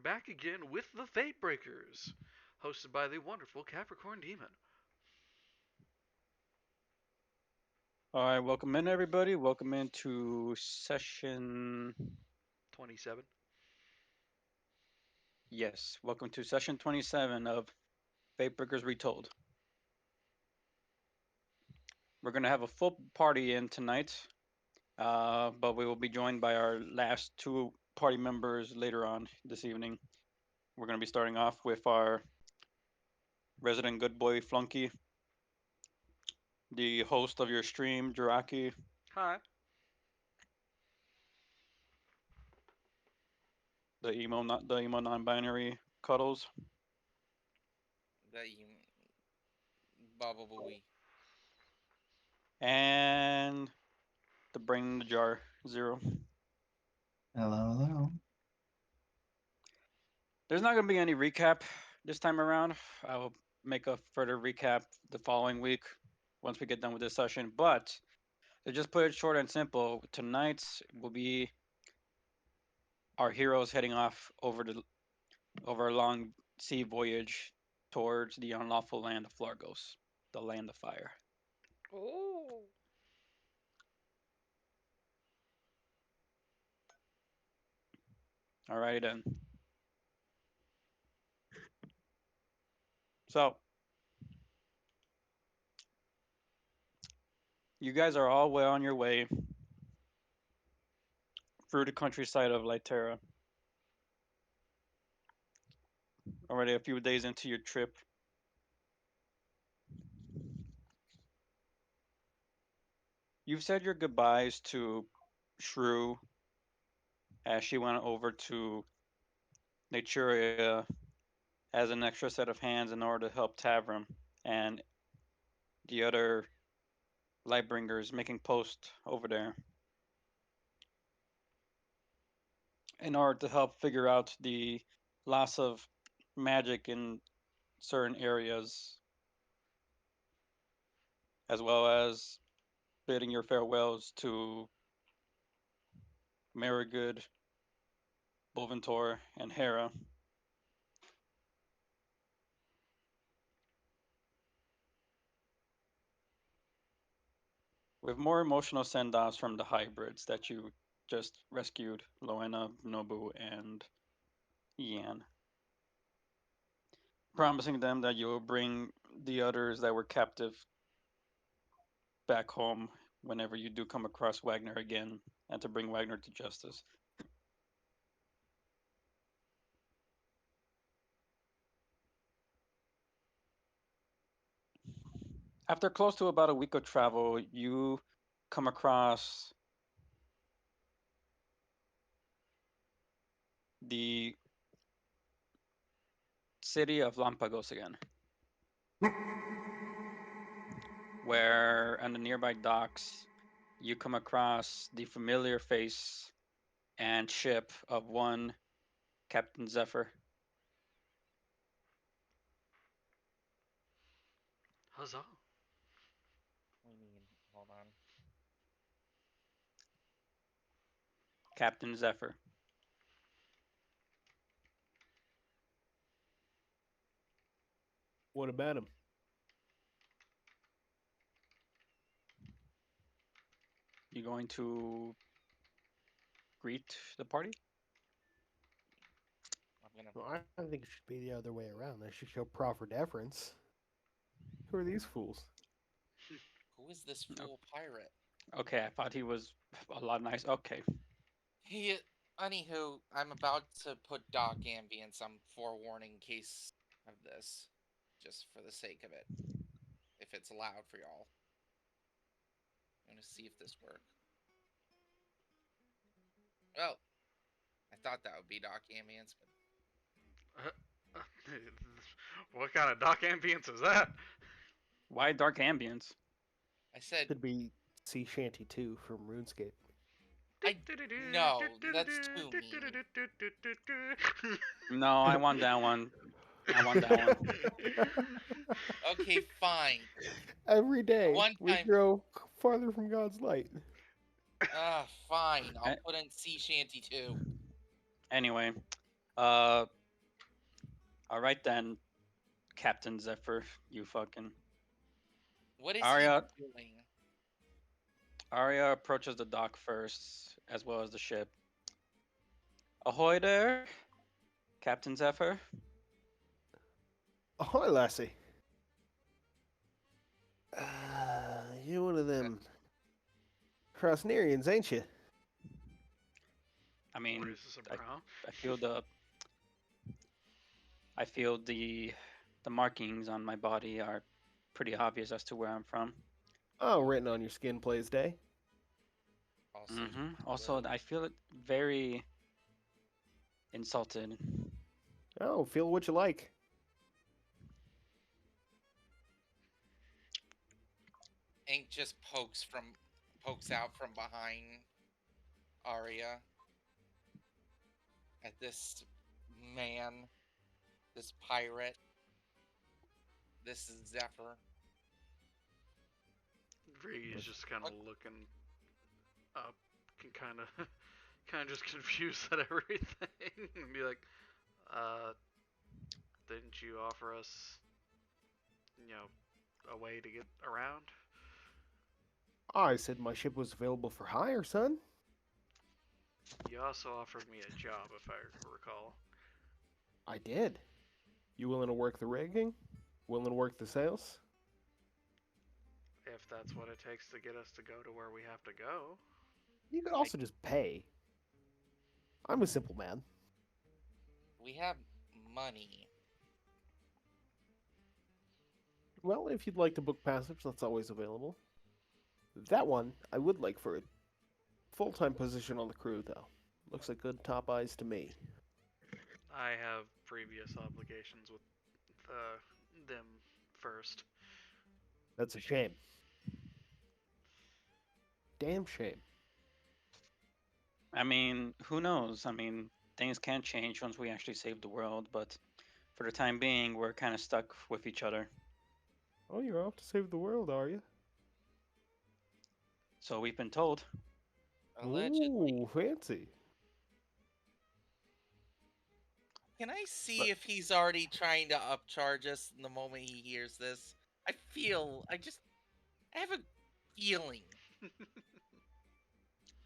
back again with the Fatebreakers, hosted by the wonderful Capricorn Demon. All right, welcome in everybody. Welcome into session. 27. Yes, welcome to session 27 of Fatebreakers Retold. We're gonna have a full party in tonight, but we will be joined by our last two party members later on this evening. We're gonna be starting off with our resident good boy Flunky, the host of your stream, Jiraki, Hi. the emo non-binary Cuddles, That you Baba Booey. and the brain in the jar, Zero. Hello, hello. There's not going to be any recap this time around. I will make a further recap the following week once we get done with this session. But to just put it short and simple, tonight will be our heroes heading off over a long sea voyage towards the unlawful land of Flargos, the land of fire. Oh. Alrighty then. So you guys are all well on your way through the countryside of Lytera. Already a few days into your trip, you've said your goodbyes to Shrew as she went over to Naturia as an extra set of hands in order to help Tavram and the other Lightbringers making post over there in order to help figure out the loss of magic in certain areas, as well as bidding your farewells to Marigood, Boventor, and Hera. With more emotional send-offs from the hybrids that you just rescued, Loena, Nobu, and Ian, promising them that you will bring the others that were captive back home whenever you do come across Wagner again, and to bring Wagner to justice. After close to about a week of travel, you come across the city of Lampagos again, where on the nearby docks you come across the familiar face and ship of one Captain Zephyr. Huzzah. What do you mean? Hold on. Captain Zephyr. What about him? You going to greet the party? I'm gonna. Well, I think it should be the other way around. They should show proper deference. Who are these fools? Who is this fool pirate? Okay, I thought he was a lot nice. Okay, He. Anywho, I'm about to put Doc ambience on forewarning in case of this, just for the sake of it. If it's loud for y'all, I'm gonna see if this works. Well, I thought that would be Doc ambience, but What kind of dock ambience is that? why dark ambience? I said Could be Sea Shanty 2 from RuneScape. no. That's too mean. No, I want that one. I want that one. Okay, fine. Every day, One we time. grow farther from God's light. Fine. I'll Eh, put in Sea Shanty too. Anyway, All right then, Captain Zephyr, you fucking. What is he Arya doing? Arya approaches the dock first, as well as the ship. Ahoy there, Captain Zephyr. Ahoy, lassie. You one of Uh, them Krasnerians, ain't you? I mean, Raises a I, brow. I feel the I feel the markings on my body are pretty obvious as to where I'm from. Oh, written on your skin plays day. Also, Also, I feel it very insulted. Oh, feel what you like. Ink just pokes out from behind Arya at this man, this pirate, this Zephyr. V is But just kind of What? looking up, can kind of just confused at everything, and be like, uh, didn't you offer us, a way to get around? I said my ship was available for hire, son. You also offered me a job, if I recall. I did. You willing to work the rigging? Willing to work the sails? If that's what it takes to get us to go to where we have to go. You could also just pay. I'm a simple man. We have money. Well, if you'd like to book passage, that's always available. That one, I would like for a full-time position on the crew, though. Looks like good top eyes to me. I have previous obligations with them first. That's a shame. Damn shame. I mean, who knows? I mean, things can change once we actually save the world, but for the time being, we're kind of stuck with each other. Oh, you're off to save the world, are you? So we've been told. Allegedly. Ooh, fancy. Can I see But if he's already trying to upcharge us the moment he hears this? I have a feeling.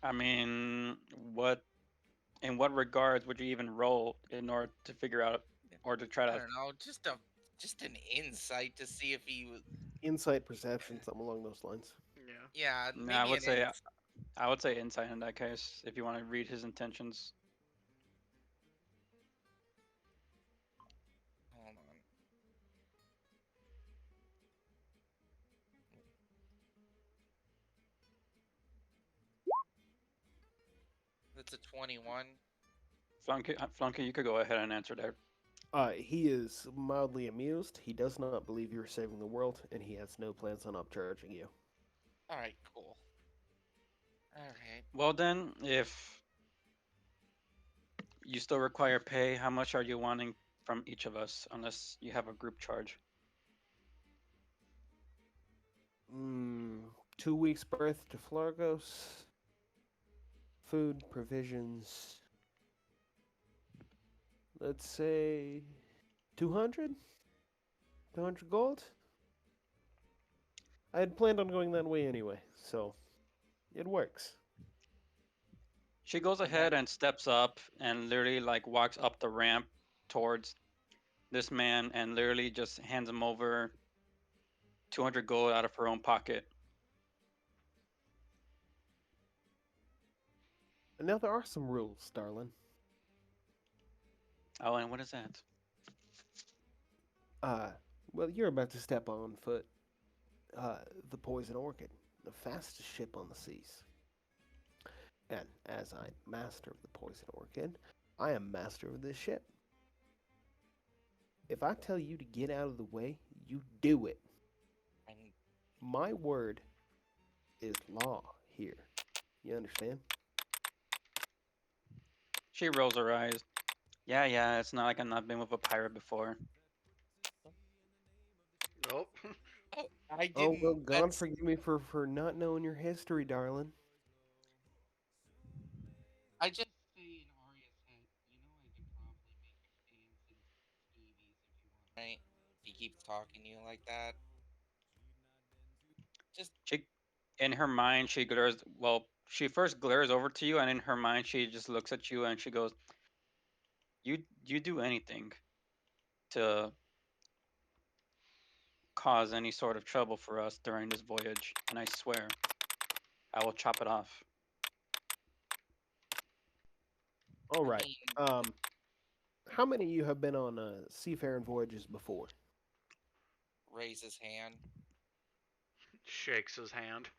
I mean, what in what regards would you even roll in order to figure out or to try I to? don't know, just an insight to see if he was. Insight, perception, something along those lines. Yeah. Yeah, No, maybe an insight. I would say insight in that case if you want to read his intentions. Hold on. That's a 21. Flunky, you could go ahead and answer there. He is mildly amused. He does not believe you're saving the world, and he has no plans on upcharging you. All right, cool. All right. Well then, if you still require pay, how much are you wanting from each of us? Unless you have a group charge. 2 weeks' berth to Flargos. Food, provisions. Let's say 200? 200 gold? I had planned on going that way anyway, so it works. She goes And that ahead and steps up and literally like walks up the ramp towards this man and literally just hands him over 200 gold out of her own pocket. And now there are some rules, darling. Oh, and what is that? Uh, well, you're about to step on foot uh, the Poison Orchid, the fastest ship on the seas. And as I'm master of the Poison Orchid, I am master of this ship. If I tell you to get out of the way, you do it. and My word is law here. You understand? She rolls her eyes. Yeah, it's not like I've not been with a pirate before. Nope. oh, I Oh, well, didn't. God forgive me for not knowing your history, darling. I just right? If he keeps talking to you like that, just She, in her mind, she glares. Well, she first glares over to you, and in her mind, she just looks at you and she goes, "You do anything to cause any sort of trouble for us during this voyage, and I swear I will chop it off." All I right. mean, How many of you have been on seafaring voyages before? raise his hand. Shakes his hand.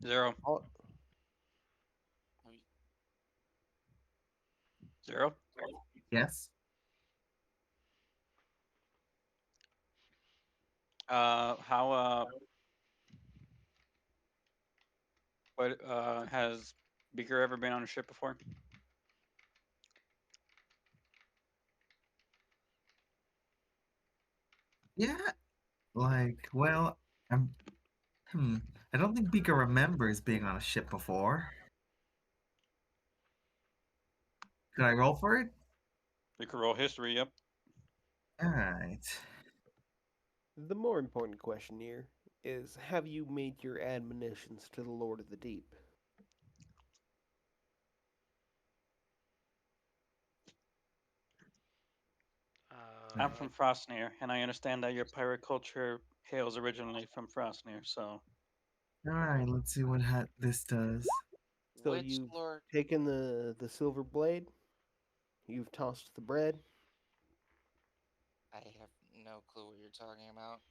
0, All, 0. Yes. How what has Beaker ever been on a ship before? Yeah. Like, well, I'm. Hmm. I don't think Beaker remembers being on a ship before. Could I roll for it? Beaker roll history. Yep. All right. the more important question here is, have you made your admonitions to the Lord of the Deep? I'm Uh, from Frostnir, and I understand that your pirate culture hails originally from Frostnir. So All right. Let's see what this does. So Which you've lord? taken the silver blade, you've tossed the bread, I have no clue what you're talking about.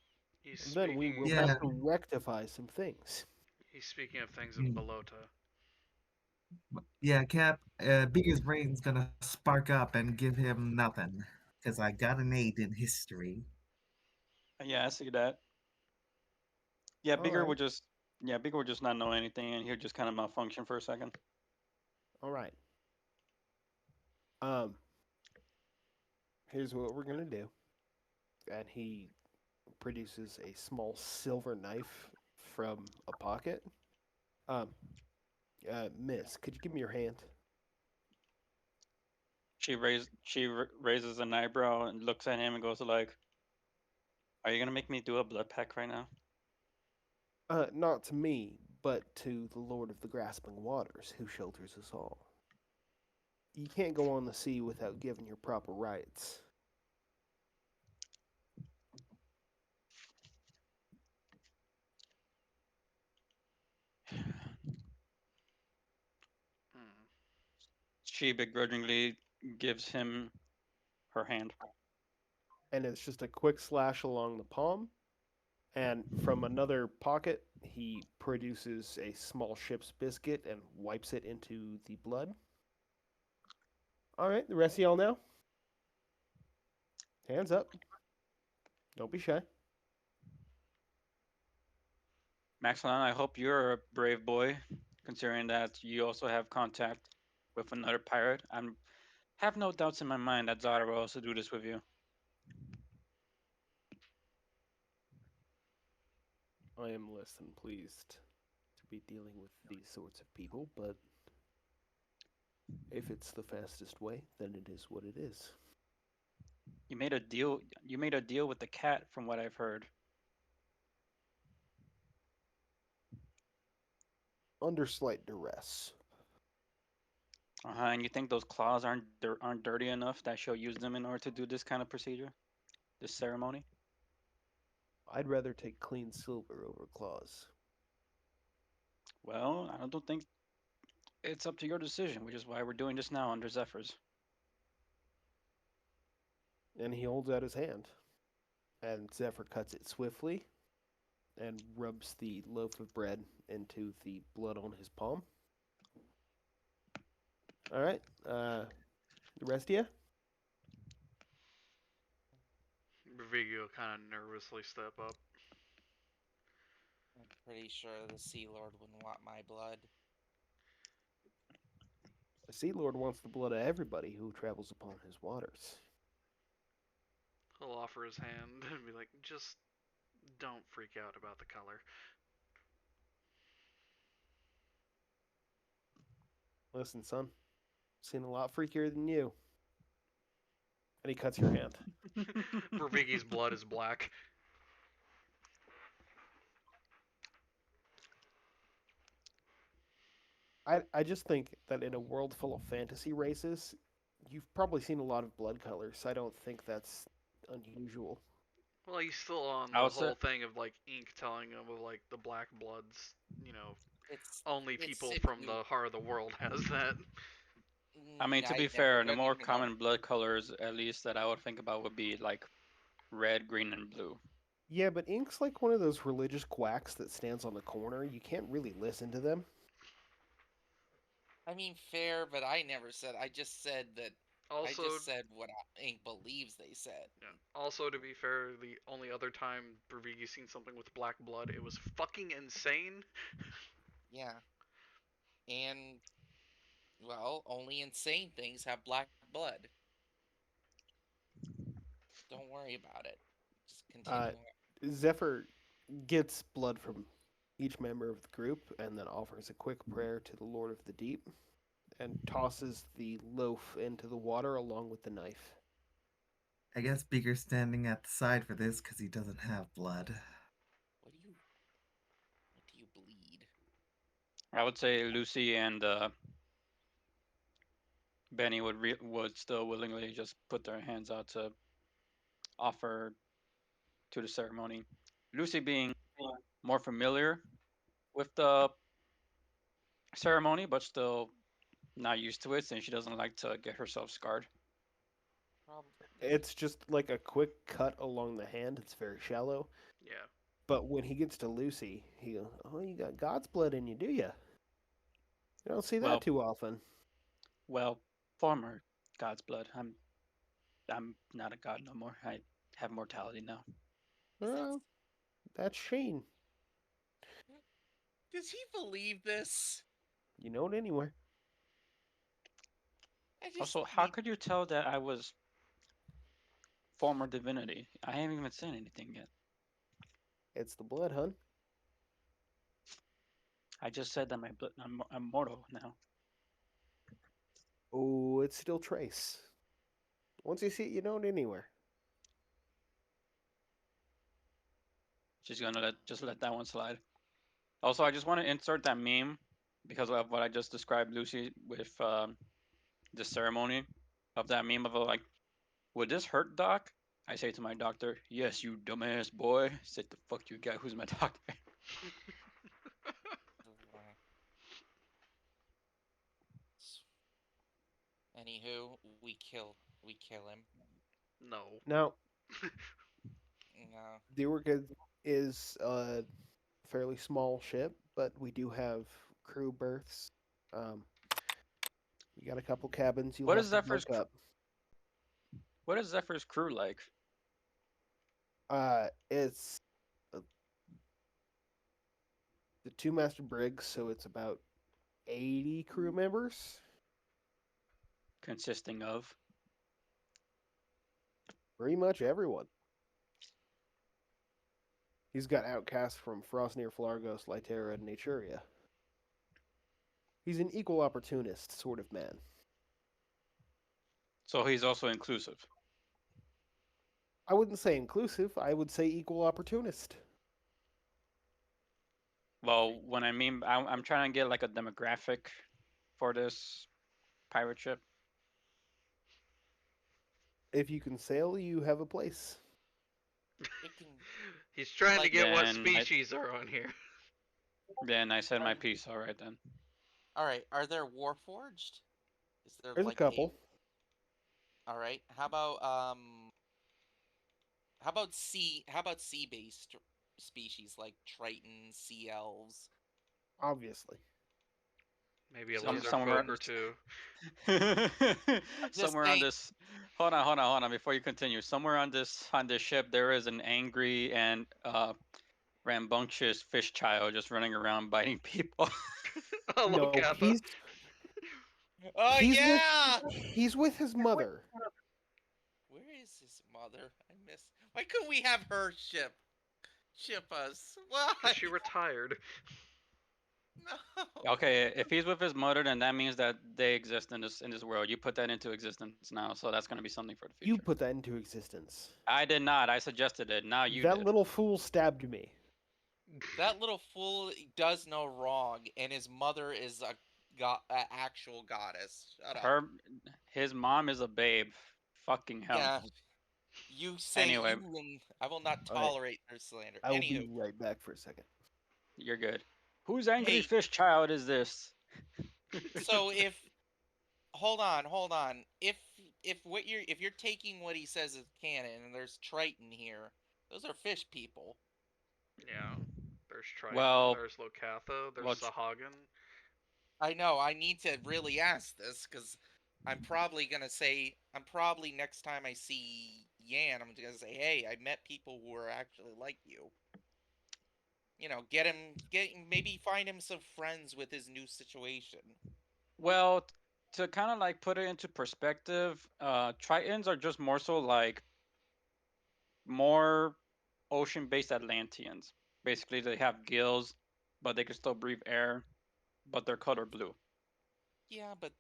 he's then we will speaking. have Yeah. to rectify some things. He's speaking of things in Mm, Balota. Yeah, Cap. Beaker's brain's gonna spark up and give him nothing because I got an 8 in history. yeah, I see that. Yeah, All Beaker right, would just Beaker would just not know anything, and he would just kind of malfunction for a second. all right. Um, here's what we're gonna do. And he produces a small silver knife from a pocket. Um, Miss, could you give me your hand? Raises an eyebrow and looks at him and goes like, "Are you gonna make me do a blood pack right now?" Not to me, but to the Lord of the Grasping Waters, who shelters us all. You can't go on the sea without giving your proper rights. Hmm. She begrudgingly gives him her hand. And it's just a quick slash along the palm. And from another pocket, he produces a small ship's biscuit and wipes it into the blood. All right, the rest of y'all now? Hands up. Don't be shy. Maxilon, I hope you're a brave boy, considering that you also have contact with another pirate. I have no doubts in my mind that Zara will also do this with you. I am less than pleased to be dealing with these sorts of people, but if it's the fastest way, then it is what it is. You made a deal. You made a deal with the cat, from what I've heard. Under slight duress. And you think those claws aren't dirty enough that she'll use them in order to do this kind of procedure, this ceremony? I'd rather take clean silver over claws. Well, I don't think it's up to your decision, which is why we're doing this now under Zephyr's. And he holds out his hand. And Zephyr cuts it swiftly and rubs the loaf of bread into the blood on his palm. All right. The rest of you? Vigo kind of nervously step up. I'm pretty sure the Sea Lord wouldn't want my blood. The Sea Lord wants the blood of everybody who travels upon his waters. He'll offer his hand and be like, just don't freak out about the color. Listen, son, seen a lot freakier than you. And he cuts your hand. Vervigi's blood is black. I just think that in a world full of fantasy races, you've probably seen a lot of blood colors. I don't think that's unusual. Well, he's still on I the would say, whole thing of like ink telling him of like the black bloods. You know, It's only it's people if from you. the heart of the world has that. I mean, to I be never fair, the don't more even know. common blood colors, at least that I would think about, would be like red, green, and blue. Yeah, but ink's like one of those religious quacks that stands on the corner. You can't really listen to them. I mean, fair, but I never said. I just said that. I Also, just said what Ink believes they said. yeah. Also, to be fair, the only other time Vervigi's seen something with black blood, it was fucking insane. Yeah, and well, only insane things have black blood. Don't worry about it. Just Uh, continue. Zephyr gets blood from each member of the group and then offers a quick prayer to the Lord of the Deep and tosses the loaf into the water along with the knife. I guess Beaker's standing at the side for this because he doesn't have blood. What do you? What do you bleed? I would say Lucy and Benny would still willingly just put their hands out to offer to the ceremony. Lucy being more familiar with the ceremony, but still not used to it since she doesn't like to get herself scarred. Probably. It's just like a quick cut along the hand. It's very shallow. Yeah. But when he gets to Lucy, he goes, "Oh, you got God's blood in you, do you? You don't see that Well, too often." well, former God's blood. I'm not a god no more. I have mortality now. Is that? Well, that's Shane. Does he believe this? You know it anywhere. I just Also, how need. could you tell that I was former divinity? I haven't even said anything yet. It's the blood, hun. I just said that I'm mortal now. Oh, it's still Trace. Once you see it, you know it anywhere. She's gonna let that one slide. Also, I just want to insert that meme because of what I just described, Lucy, with the ceremony of that meme of like, would this hurt, Doc? I say to my doctor, yes, you dumbass boy. Say the fuck you guy who's my doctor. Anywho, we kill him. No. Now, No. the Orchid is a fairly small ship, but we do have crew berths. Um, we got a couple cabins you'll What have is to Zephyr's bunk up. What is Zephyr's crew like? It's the two master brigs, so it's about 80 crew members. Consisting of Pretty much everyone. He's got outcasts from Frostnir, Flargos, Lytera, and Naturia. He's an equal opportunist sort of man. so he's also inclusive. I wouldn't say inclusive, I would say equal opportunist. Well, when I mean I'm trying to get like a demographic for this pirate ship. If you can sail, you have a place. It can. He's trying to Like- get what Then I- species are on here. Then I said my piece. All right then. All right. Are there warforged? Is there There's like a couple. All right. How about How about sea based species like Triton, sea elves? Obviously. Maybe a Some- lizard somewhere- folk or two. Somewhere on saying. this, hold on. Before you continue, somewhere on this ship, there is an angry and rambunctious fish child just running around biting people. Hello, No, Kappa. Oh He's yeah! he's with his mother. Where is his mother? I miss. Why couldn't we have her ship us? Why? Because she retired. No. Okay, if he's with his mother, then that means that they exist in this world. You put that into existence now, so that's gonna be something for the You future. put that into existence. I did not. I suggested it. Now you That did. little fool stabbed me. That little fool does no wrong, and his mother is a actual goddess. Shut up. His mom is a babe. Fucking hell. Yeah, you say Anyway, you, and I will not All right. tolerate their slander. I will be Anywho, right back for a second. you're good. Whose angry Hey. fish child is this? so if hold on, if you're taking what he says as canon, and there's Triton here, those are fish people. Yeah. There's Triton, Well, there's Locatha, there's well, Sahagan. I know. I need to really ask this because I'm probably next time I see Yan, I'm gonna say, hey, I met people who are actually like you. Maybe find him some friends with his new situation. well, to kind of like put it into perspective, Tritons are just more so like more ocean-based Atlanteans. Basically, they have gills, but they can still breathe air, but they're color blue. Yeah, but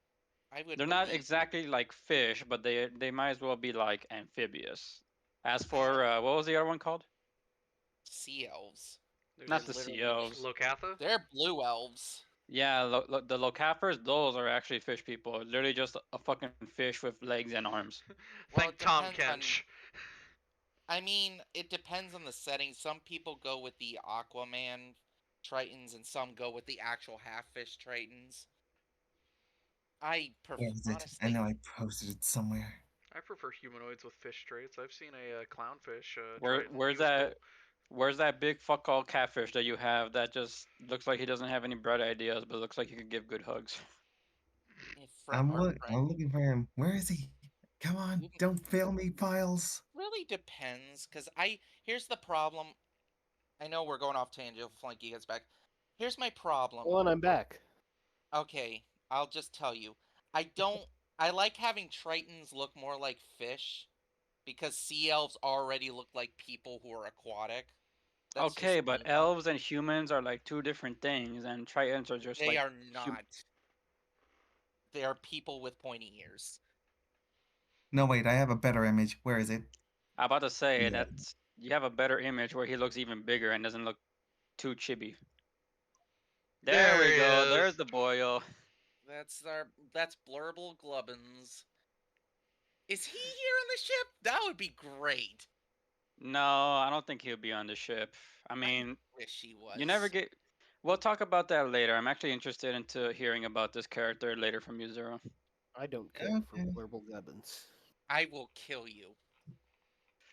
I would They're not believe exactly like fish, but they might as well be like amphibious. As for what was the other one called? sea elves. There's Not They're the sea literally elves. Locatha. they're blue elves. Yeah, the Locappers, those are actually fish people. Literally just a fucking fish with legs and arms. Well, Thank it Tom depends on. Kench. I mean, it depends on the setting. Some people go with the Aquaman Tritons, and some go with the actual half fish Tritons. Where is it? I Honestly, know I posted it somewhere. I prefer humanoids with fish traits. I've seen a clownfish Where Triton. He where's was cool. that where's that big fuck all catfish that you have that just looks like he doesn't have any bright ideas, but looks like he could give good hugs? Friend. I'm looking for him. Where is he? Come on, don't fail me, Files. Really depends, because here's the problem. I know we're going off tangent. Flanky gets back. Here's my problem. Well, and I'm back. Okay, I'll just tell you. I don't. I like having Tritons look more like fish, because sea elves already look like people who are aquatic. That's just Okay, but me, though. elves and humans are like two different things, and Tritons are just They like are not. They are people with pointy ears. No, wait, I have a better image. Where is it? I'm about to say Yeah. that you have a better image where he looks even bigger and doesn't look too chibi. There There we he go. is. There's the boyo. That's Blurble Glubbins. Is he here on the ship? That would be great. No, I don't think he'll be on the ship. I mean, Wish he was. you never get. We'll talk about that later. I'm actually interested into hearing about this character later from you, Zero. I don't care for Okay. blurble gubbins. I will kill you.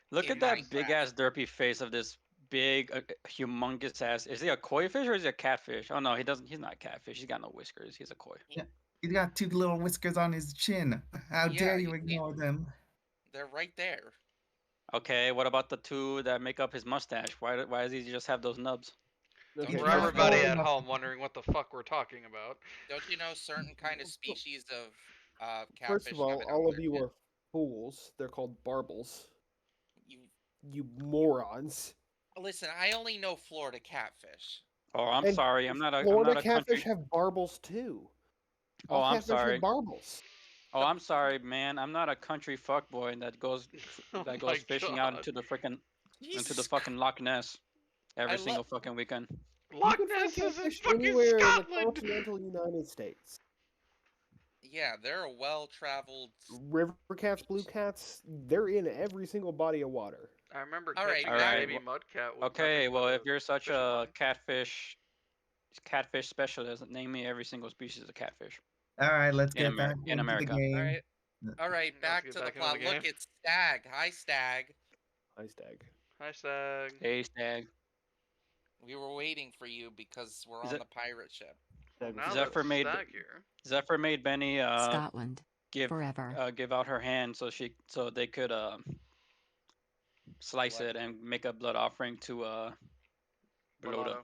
Look In at that Minecraft. big ass derpy face of this big, humongous ass. Is he a koi fish or is he a catfish? Oh no, he doesn't. He's not a catfish. He's got no whiskers. He's a koi. Yeah. He's got two little whiskers on his chin. How Yeah, dare you you ignore them? They're right there. Okay, what about the two that make up his mustache? Why does he just have those nubs? Don't He's For you know not everybody tall certain? at enough. home wondering what the fuck we're talking about. Don't you know certain kind of species of First catfish of all, have it all on of their you chin? are fools. They're called barbles. You You morons. listen. I only know Florida catfish. Oh, I'm And sorry. I'm Florida not a catfish country. have barbles too. Oh, All I'm catfish have sorry. barbles. Oh, I'm sorry, man. I'm not a country fuckboy Oh that my goes fishing out god. into the Jesus fucking Christ! Loch Ness I every love. single fucking weekend. You Loch can find Ness is in catfish fucking anywhere in the Scotland. continental United States. Yeah, they're a well-traveled. River cats, blue cats, they're in every single body of water. I remember All right, catching All a right. back. baby mudcat with Okay. nothing but Well, a if you're such fishing a line. catfish specialist, name me every single species of catfish All right, let's in get back In into the America. game. All right, Let's back get to the back into the plot. Look, game. it's Stag. Hi, Stag. Hi, Stag. Hi, Stag. Hey, Stag. We were waiting for you because we're Is on it the pirate ship. Well, Stag now was Zephyr that's made Stag here. Zephyr made Benny Scotland. give Forever. give out her hand so they could slice Blood. it and make a blood offering to Belota.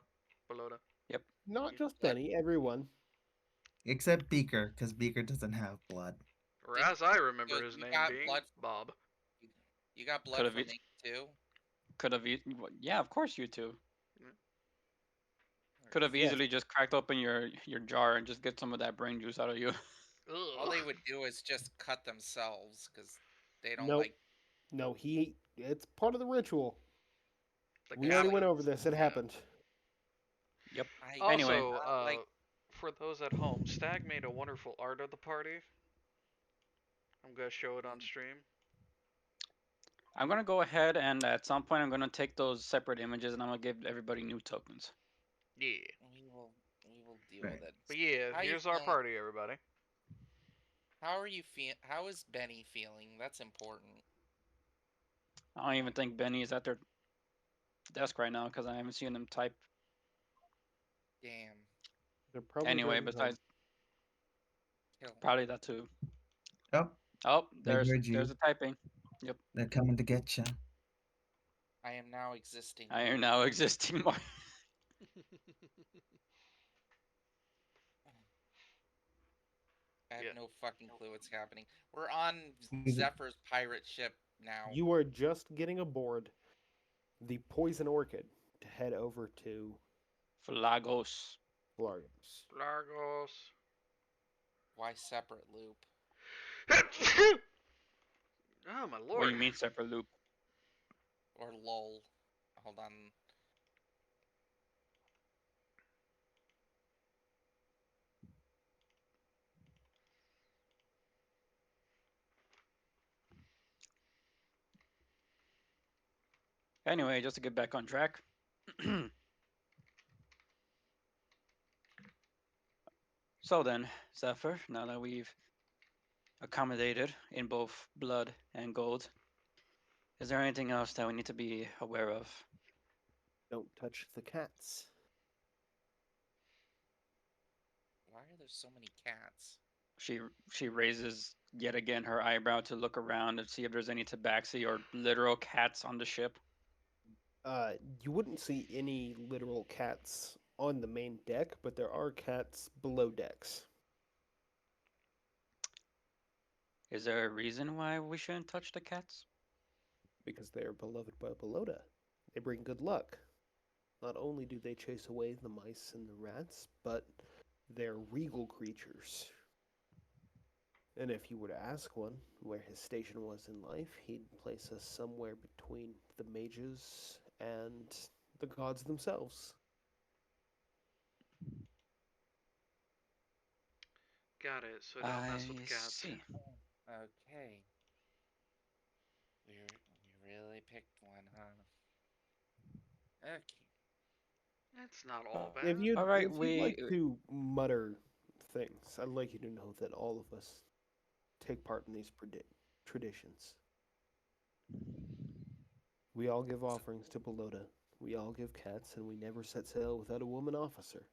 Belota. Yep. not just Blood. Benny, everyone. Except Beaker, because Beaker doesn't have blood. Or Did- as I remember so his you name got being, blood- Bob. You got blood Could've from it- me too. Could have eaten. Yeah, of course you two. Could have Yes. easily just cracked open your jar and just get some of that brain juice out of you. All Ugh. they would do is just cut themselves because they don't Nope. like. No, it's part of the ritual. The We already went Catholic- over this. It yeah. happened. Yep. I Anyway. Also, not like. for those at home, Stag made a wonderful art of the party. I'm gonna show it on stream. I'm gonna go ahead and at some point I'm gonna take those separate images and I'm gonna give everybody new tokens. Yeah. We will deal Right. with it. But yeah, How you here's our feeling? party, everybody. How are you feel? How is Benny feeling? That's important. I don't even think Benny is at their desk right now because I haven't seen them type. Damn. They're probably Anyway, driving besides Kill. probably that too. Oh, Oh, they heard you. there's the typing. Yep. They're coming to get you. I am now existing. I am now existing more. I have Yeah. no fucking clue what's happening. We're on Mhm. Zephyr's pirate ship now. You are just getting aboard the Poison Orchid to head over to Flagos. Largos. Largos. Why separate loop? Oh my What lord. do you mean separate loop? Or lol. Hold on. Anyway, just to get back on track. So then, Zephyr, now that we've accommodated in both blood and gold, is there anything else that we need to be aware of? Don't touch the cats. Why are there so many cats? She raises yet again her eyebrow to look around and see if there's any tabaxi or literal cats on the ship. You wouldn't see any literal cats on the main deck, but there are cats below decks. Is there a reason why we shouldn't touch the cats? Because they are beloved by Belota. They bring good luck. Not only do they chase away the mice and the rats, but they're regal creatures. And if you were to ask one where his station was in life, he'd place us somewhere between the mages and the gods themselves. Got it. So don't mess with I cats. see. Okay. We really picked one, huh? Okay. It's not all bad. If you'd, All right, if you'd like to mutter things, I'd like you to know that all of us take part in these traditions. We all give offerings to Belota. We all give cats, and we never set sail without a woman officer.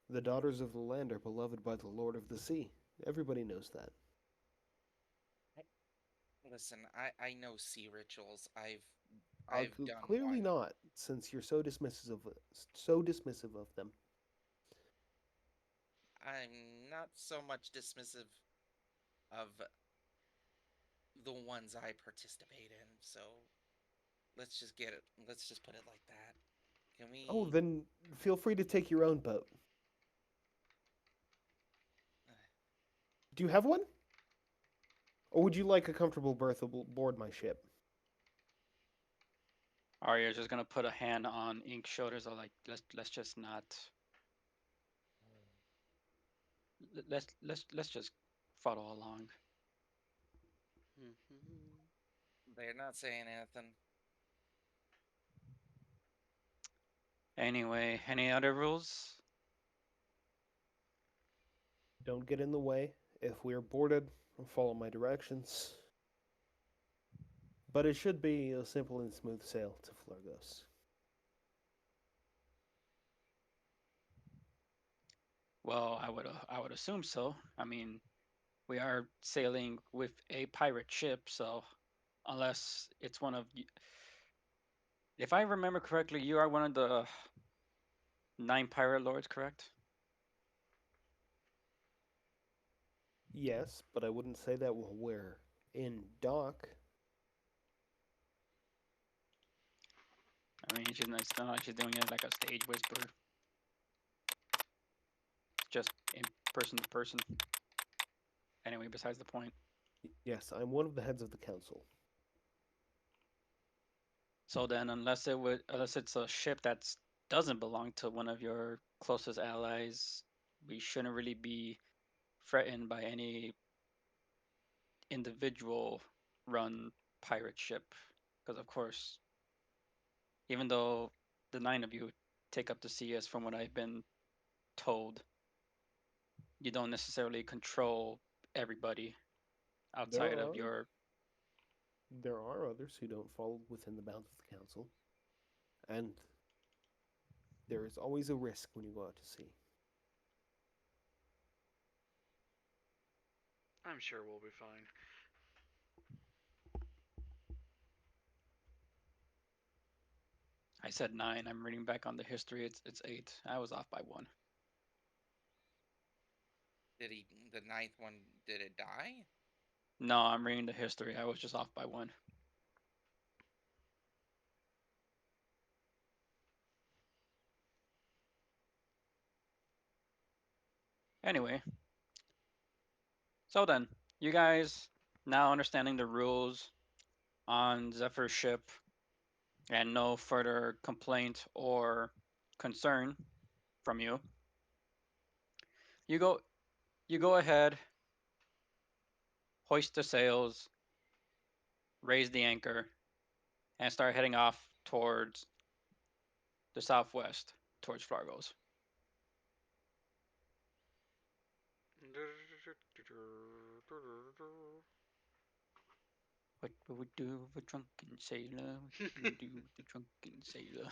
The daughters of the land are beloved by the Lord of the Sea. Everybody knows that. Listen, I know sea rituals. I've done Clearly one. not, since you're so dismissive of them. I'm not so much dismissive of the ones I participate in. So let's just get it. Let's just put it like that. Can we? Oh, then feel free to take your own boat. Do you have one? Or would you like a comfortable berth aboard my ship? Arya's just gonna put a hand on Ink's shoulders. Or like, let's just not. Let's just follow along. They're not saying anything. Anyway, any other rules? Don't get in the way. If we are boarded, follow my directions. But it should be a simple and smooth sail to Florgos. Well, I would assume so. I mean, we are sailing with a pirate ship, so unless it's one of if I remember correctly, you are one of the 9 pirate lords, correct? Yes, but I wouldn't say that while we're in dock. I mean, it's not like she's doing it like a stage whisper. in person to person. Anyway, besides the point. Yes, I'm one of the heads of the council. So then, unless it's a ship that doesn't belong to one of your closest allies, we shouldn't really be threatened by any individual run pirate ship. Because of course, even though the 9 of you take up the sea, as from what I've been told, you don't necessarily control everybody There outside of are your. there are others who don't fall within the bounds of the council, and there is always a risk when you go out to sea. I'm sure we'll be fine. I said 9. I'm reading back on the history. It's 8. I was off by 1. Did he? The ninth one, did it die? No, I'm reading the history. I was just off by 1. Anyway, so then, you guys now understanding the rules on Zephyr's ship and no further complaint or concern from you. You go you go ahead, hoist the sails, raise the anchor, and start heading off towards the southwest, towards Flargos. What will we do with a drunken sailor? What will we do with a drunken sailor?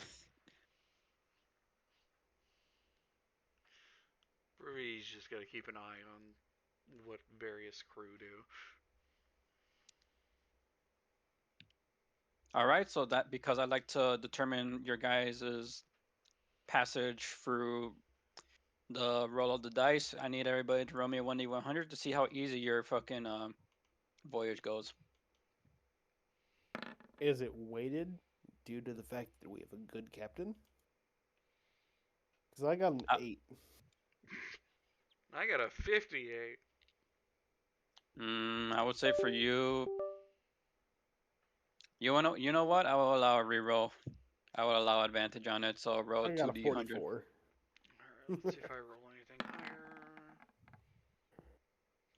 Bree's just gotta keep an eye on what various crew do. All right, so that because I like to determine your guys' passage through the roll of the dice, I need everybody to roll me a 1d100 to see how easy your fucking voyage goes. Is it weighted due to the fact that we have a good captain? Because I got an Uh, 8. I got a 58. I would say for you, you know what? I will allow a reroll. I will allow advantage on it. So roll I got a 2d100. 44. Alright, let's see if I roll anything higher.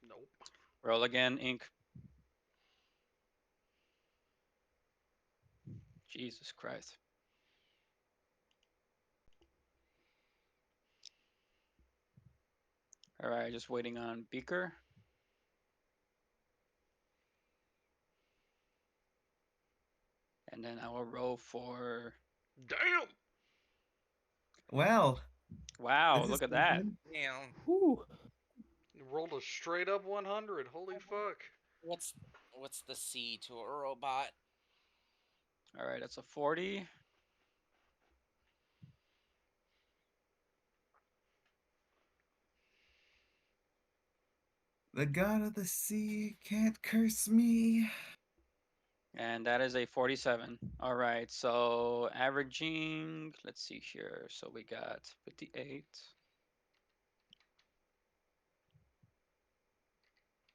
Nope. Roll again, ink. Jesus Christ. All right, just waiting on Beaker. And then I will roll for. Damn! Well, Wow, this is look at that. something. Damn. Whew. Rolled a straight up 100. Holy fuck. What's the C to a robot? All right, that's a 40. The god of the sea can't curse me. And that is a 47. All right, so averaging, let's see here. So we got 58.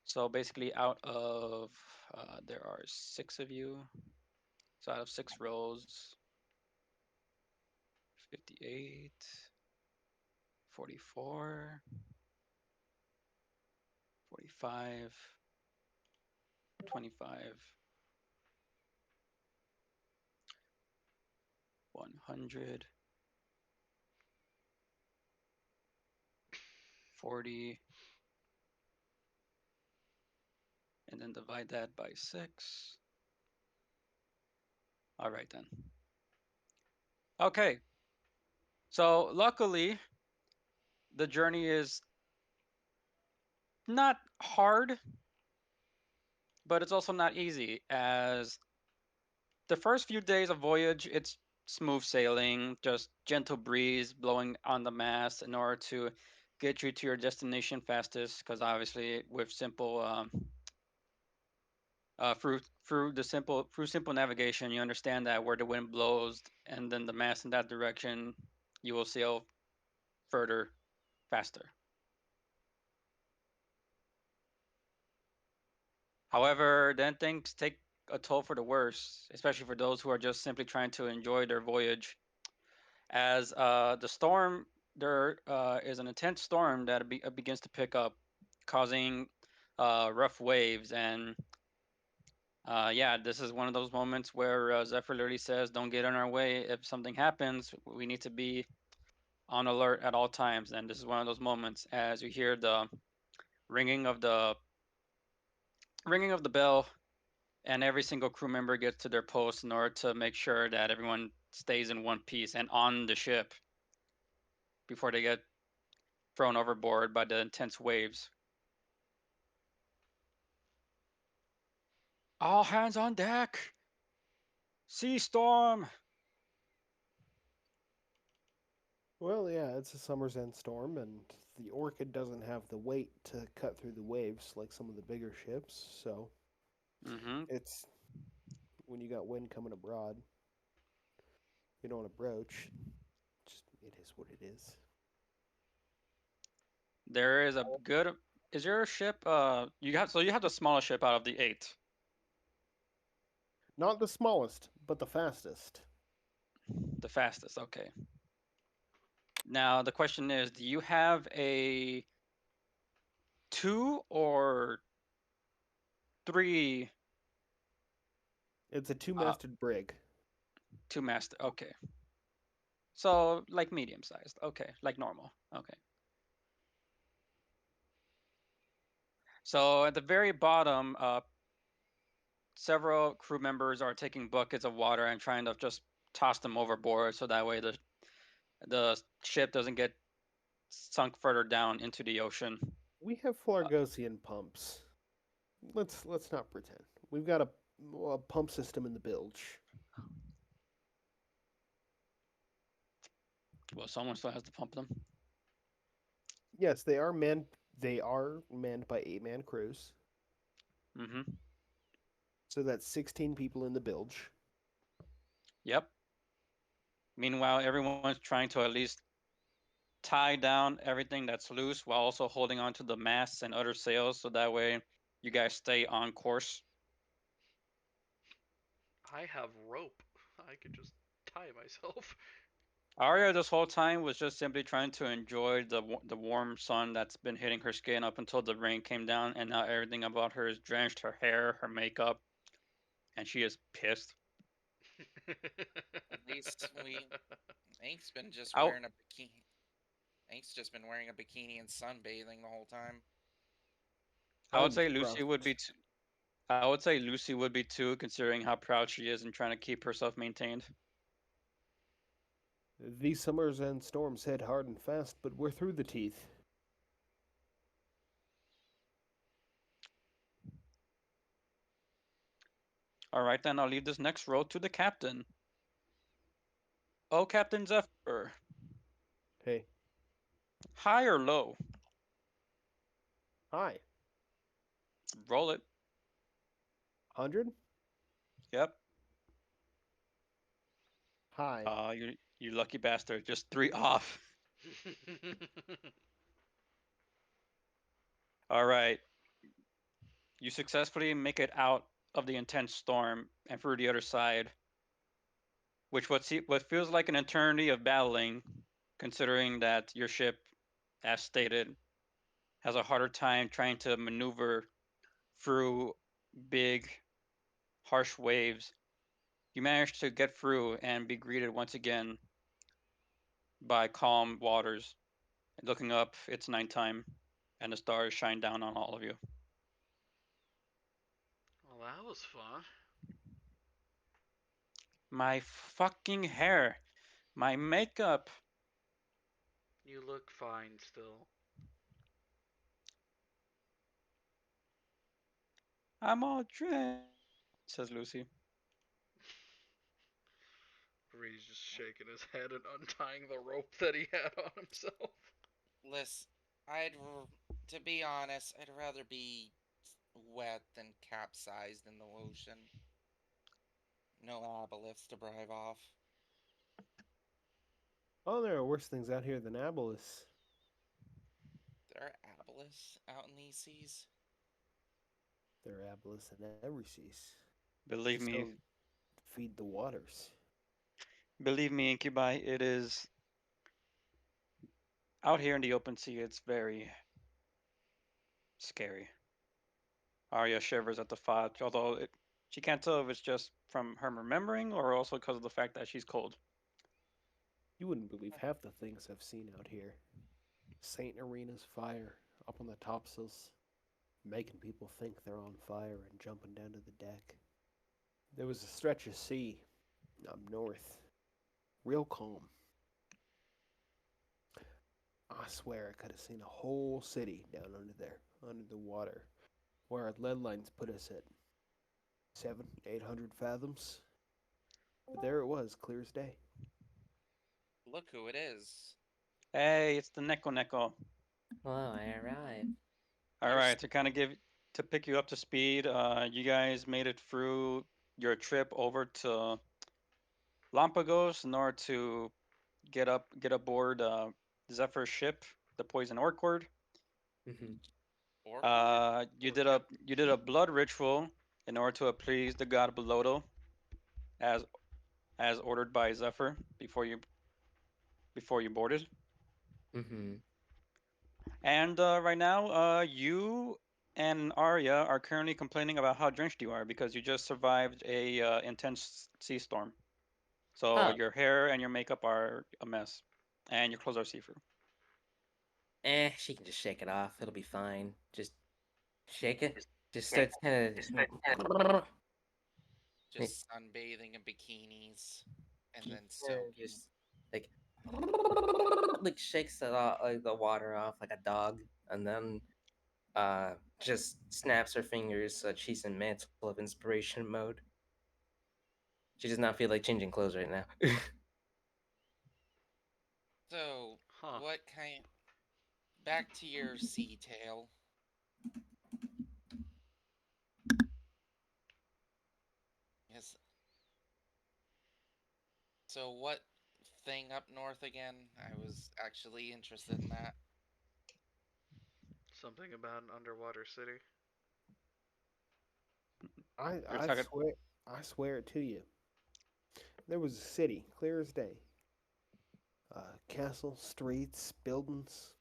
So basically, out of there are 6 of you. So out of 6 rolls, 58, 44, 45, 25, 100, 40, and then divide that by 6. All right then. Okay. So luckily, the journey is not hard, but it's also not easy. As the first few days of voyage, it's smooth sailing, just gentle breeze blowing on the mast in order to get you to your destination fastest. Because obviously, with simple through simple navigation, you understand that where the wind blows and then the mast in that direction, you will sail further, faster. However, then things take a toll for the worse, especially for those who are just simply trying to enjoy their voyage. As the storm, there is an intense storm that begins to pick up, causing rough waves. And yeah, this is one of those moments where Zephyr literally says, "Don't get in our way. If something happens, we need to be on alert at all times." And this is one of those moments as you hear the ringing of the ringing of the bell, and every single crew member gets to their post in order to make sure that everyone stays in one piece and on the ship before they get thrown overboard by the intense waves. All hands on deck! Sea storm! Well, yeah, it's a summer's end storm, and the Orchid doesn't have the weight to cut through the waves like some of the bigger ships, so Mm-hmm. it's when you got wind coming abroad, you don't want to broach. Just it is what it is. There is a good. Is your ship? You have the smallest ship out of the eight. Not the smallest, but the fastest. The fastest. Okay. Now the question is, do you have a two or three It's a uh, two-masted brig. two master? Okay. So like medium sized. Okay. Like normal. Okay. So at the very bottom, several crew members are taking buckets of water and trying to just toss them overboard, so that way the ship doesn't get sunk further down into the ocean. We have Flargosian pumps. Let's not pretend. We've got a pump system in the bilge. Well, someone still has to pump them. Yes, they are manned. They are manned by 8-man crews. Mm-hmm. So that's 16 people in the bilge. Yep. Meanwhile, everyone's trying to at least tie down everything that's loose while also holding on to the masts and other sails, so that way you guys stay on course. I have rope. I could just tie myself. Arya this whole time was just simply trying to enjoy the warm sun that's been hitting her skin up until the rain came down, and now everything about her is drenched, her hair, her makeup, and she is pissed. At least we. Ink's been just I, wearing a bikini. Ink's just been wearing a bikini and sunbathing the whole time. I would I'm say Lucy would be. crushed. I would say Lucy would be too, considering how proud she is and trying to keep herself maintained. These summers and storms hit hard and fast, but we're through the teeth. All right, then I'll leave this next role to the captain. Oh, Captain Zephyr, Hey, high or low? hi, Roll it. 100? Yep. Hi. You lucky bastard. Just three off. All right. You successfully make it out of the intense storm and through the other side, which what feels like an eternity of battling, considering that your ship, as stated, has a harder time trying to maneuver through big, harsh waves. You manage to get through and be greeted once again by calm waters. Looking up, it's nighttime, and the stars shine down on all of you. Well, that was fun. My fucking hair, my makeup. You look fine still. I'm all drenched, says Lucy. Bree's just shaking his head and untying the rope that he had on himself. Listen, to be honest, I'd rather be wet than capsized in the ocean. No aboleths to drive off. Oh, there are worse things out here than Abolus. There are aboleths out in these seas. There are abelis in every seas. Believe Just me, don't feed the waters. Incubi, it is out here in the open sea. It's very scary. Arya shivers at the thought, although she can't tell if it's just from her remembering or also because of the fact that she's cold. You wouldn't believe half the things I've seen out here. Saint Arena's fire up on the topsails, making people think they're on fire and jumping down to the deck. There was a stretch of sea up north, real calm. I swear I could have seen a whole city down under there, under the water, where our lead lines put us at 800 fathoms. But there it was, clear as day. Look who it is. Hey, it's the Neko Neko. Well, I arrived. All You're right, to pick you up to speed, you guys made it through your trip over to Lampagos in order to get aboard Zephyr's ship, the Poison Orchard. Mm-hmm. You did a blood ritual in order to appease the god Beloto, as ordered by Zephyr before you boarded. Mm-hmm. And right now, you and Arya are currently complaining about how drenched you are because you just survived a intense sea storm. So Oh, your hair and your makeup are a mess, and your clothes are see-through. she can just shake it off. It'll be fine. Just shake it. Just starts kind of. just sunbathing in bikinis and then Kinda soaking. just like like shakes it off, like the water off like a dog, and then just snaps her fingers so that she's in mantle of inspiration mode. She does not feel like changing clothes right now. So, Huh. what kind? Back to your sea tale. Yes. So, what thing up north again? I was actually interested in that. Something about an underwater city. I, We're I talking. swear, I swear it to you. There was a city, clear as day. Castle, streets, buildings,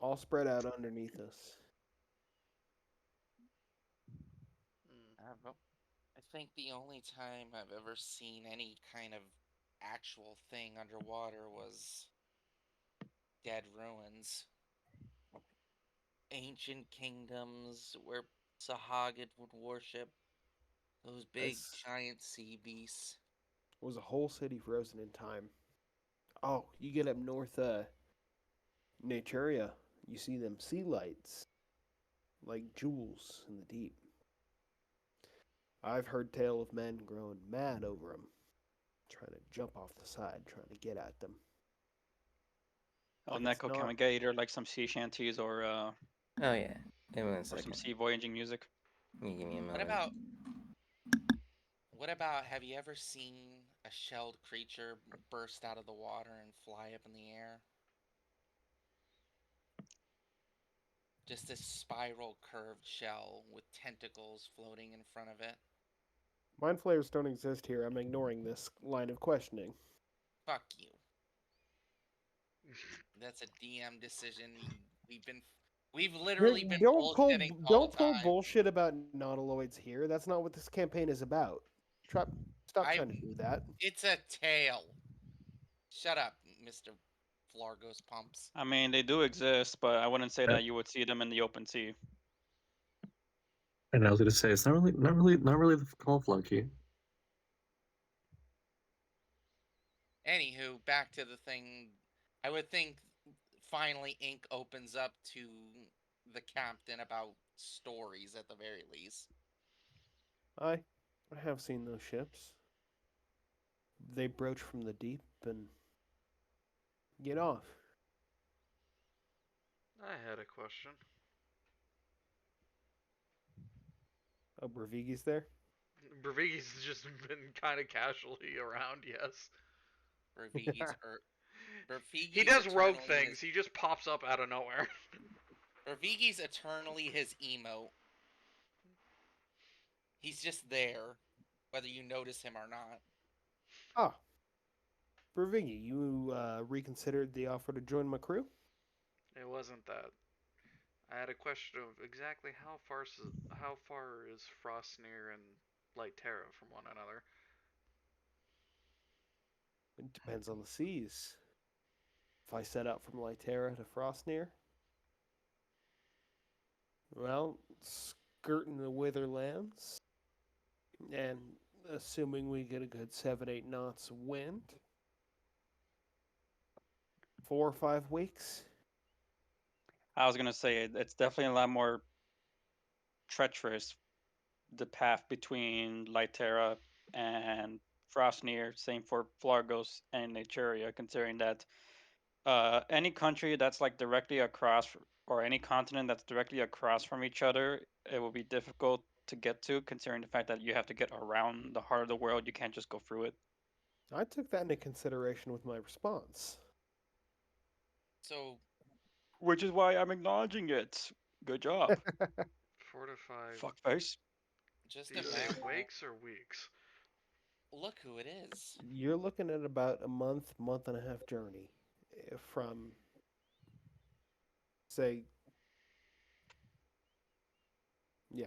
all spread out underneath us. Hmm. I think the only time I've ever seen any kind of actual thing underwater was dead ruins. Ancient kingdoms where Sahagin would worship those big This giant sea beasts. was a whole city frozen in time. Oh, you get up north, Naturia, you see them sea lights, like jewels in the deep. I've heard tale of men growing mad over them, trying to jump off the side, trying to get at them. Oh, But it's Neko, can not. we get either like some sea shanties or Oh yeah. Give me one some second. sea voyaging music? Give me a What moment. about have you ever seen a shelled creature burst out of the water and fly up in the air? Just this spiral curved shell with tentacles floating in front of it. Mind flayers don't exist here. I'm ignoring this line of questioning. Fuck you. That's a DM decision. We've literally been bullshitting the whole Don't pull time. bullshit about nautiloids here. That's not what this campaign is about. Stop I trying to do that. It's a tail. Shut up, Mr. Flargos Pumps. I mean, they do exist, but I wouldn't say Uh, that you would see them in the open sea. And I was gonna say it's not really the call flunky. Anywho, back to the thing. I would think finally ink opens up to the captain about stories at the very least. I have seen those ships. They broach from the deep and get off. I had a question. Oh, Bravigi's there? Bravigi's just been kind of casually around, yes. Bervigi's He does rogue things. He just pops up out of nowhere. Bervigi's eternally his emote He's just there, whether you notice him or not. Ah, Bravingi, you reconsidered the offer to join my crew? It wasn't that. I had a question of exactly how far is Frostnir and Light Terra from one another. It depends on the seas. If I set out from Lytera to Frostnir, well, skirting the Witherlands, and assuming we get a good 7-8 knots of wind, 4 or 5 weeks. I was gonna say it's definitely a lot more treacherous, the path between Lytera and Frostnir. Same for Flargos and Naturia, considering that any country that's like directly across, or any continent that's directly across from each other, it will be difficult to get to, considering the fact that you have to get around the heart of the world. You can't just go through it. I took that into consideration with my response. So, Which is why I'm acknowledging it. Good job. 4 to 5. Fuckface. just Do you say imagine. weeks or weeks? Look who it is. You're looking at about a month, month and a half journey from, say, yeah,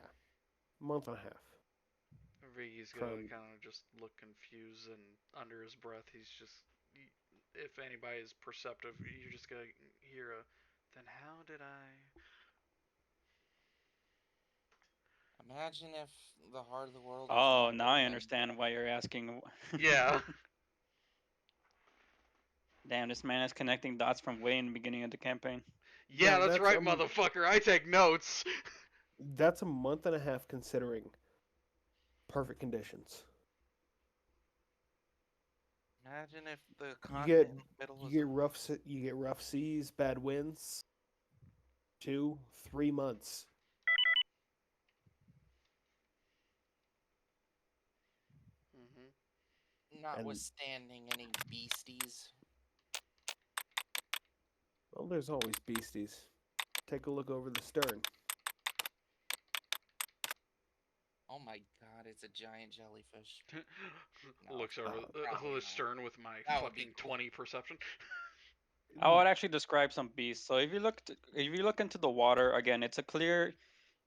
month and a half. Viggy's gonna From kind of just look confused, and under his breath, he's just. If anybody is perceptive, you're just gonna hear a. Then how did I. Imagine if the heart of the world was Oh, more now I open. understand why you're asking. Yeah. Damn, this man is connecting dots from way in the beginning of the campaign. Yeah, Now, that's right, motherfucker. I take notes. that's a month and a half considering perfect conditions. Imagine if the You continent get in the middle you was get you get rough seas, bad winds. 2, 3 months. notwithstanding any beasties. Well, there's always beasties. Take a look over the stern. Oh my god, it's a giant jellyfish. No, Looks over probably the not. stern with my That would be fucking cool. 20 perception. I would actually describe some beasts. So if you look into the water again, it's a clear.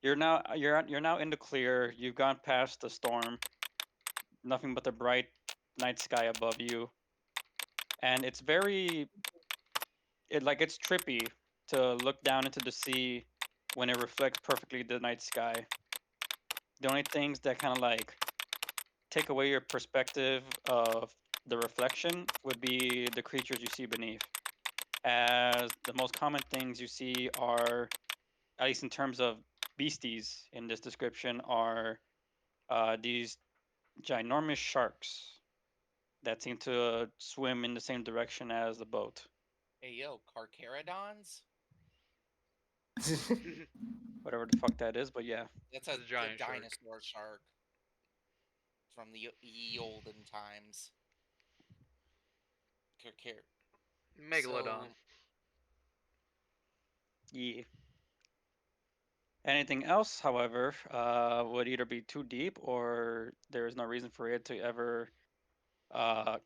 You're now in the clear. You've gone past the storm. Nothing but the bright night sky above you, and it's very it's trippy to look down into the sea when it reflects perfectly the night sky. The only things that kind of like take away your perspective of the reflection would be the creatures you see beneath. As the most common things you see are, at least in terms of beasties in this description, are these ginormous sharks that seem to swim in the same direction as the boat. Hey yo, Carcharodons? Whatever the fuck that is, but yeah. That's It's a giant shark. dinosaur shark from the ye olden times. Carchar. Megalodon. Yeah. Anything else, however, would either be too deep or there is no reason for it to ever uh,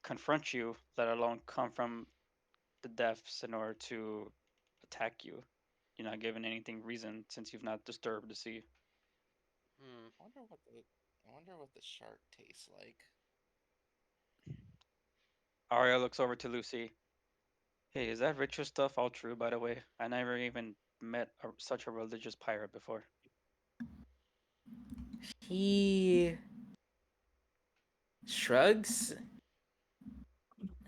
confront you, let alone come from the depths in order to attack you. You're not given anything reason since you've not disturbed the sea. I wonder what the shark tastes like. Arya looks over to Lucy. Hey, is that ritual stuff all true, by the way? I never even met such a religious pirate before. He shrugs.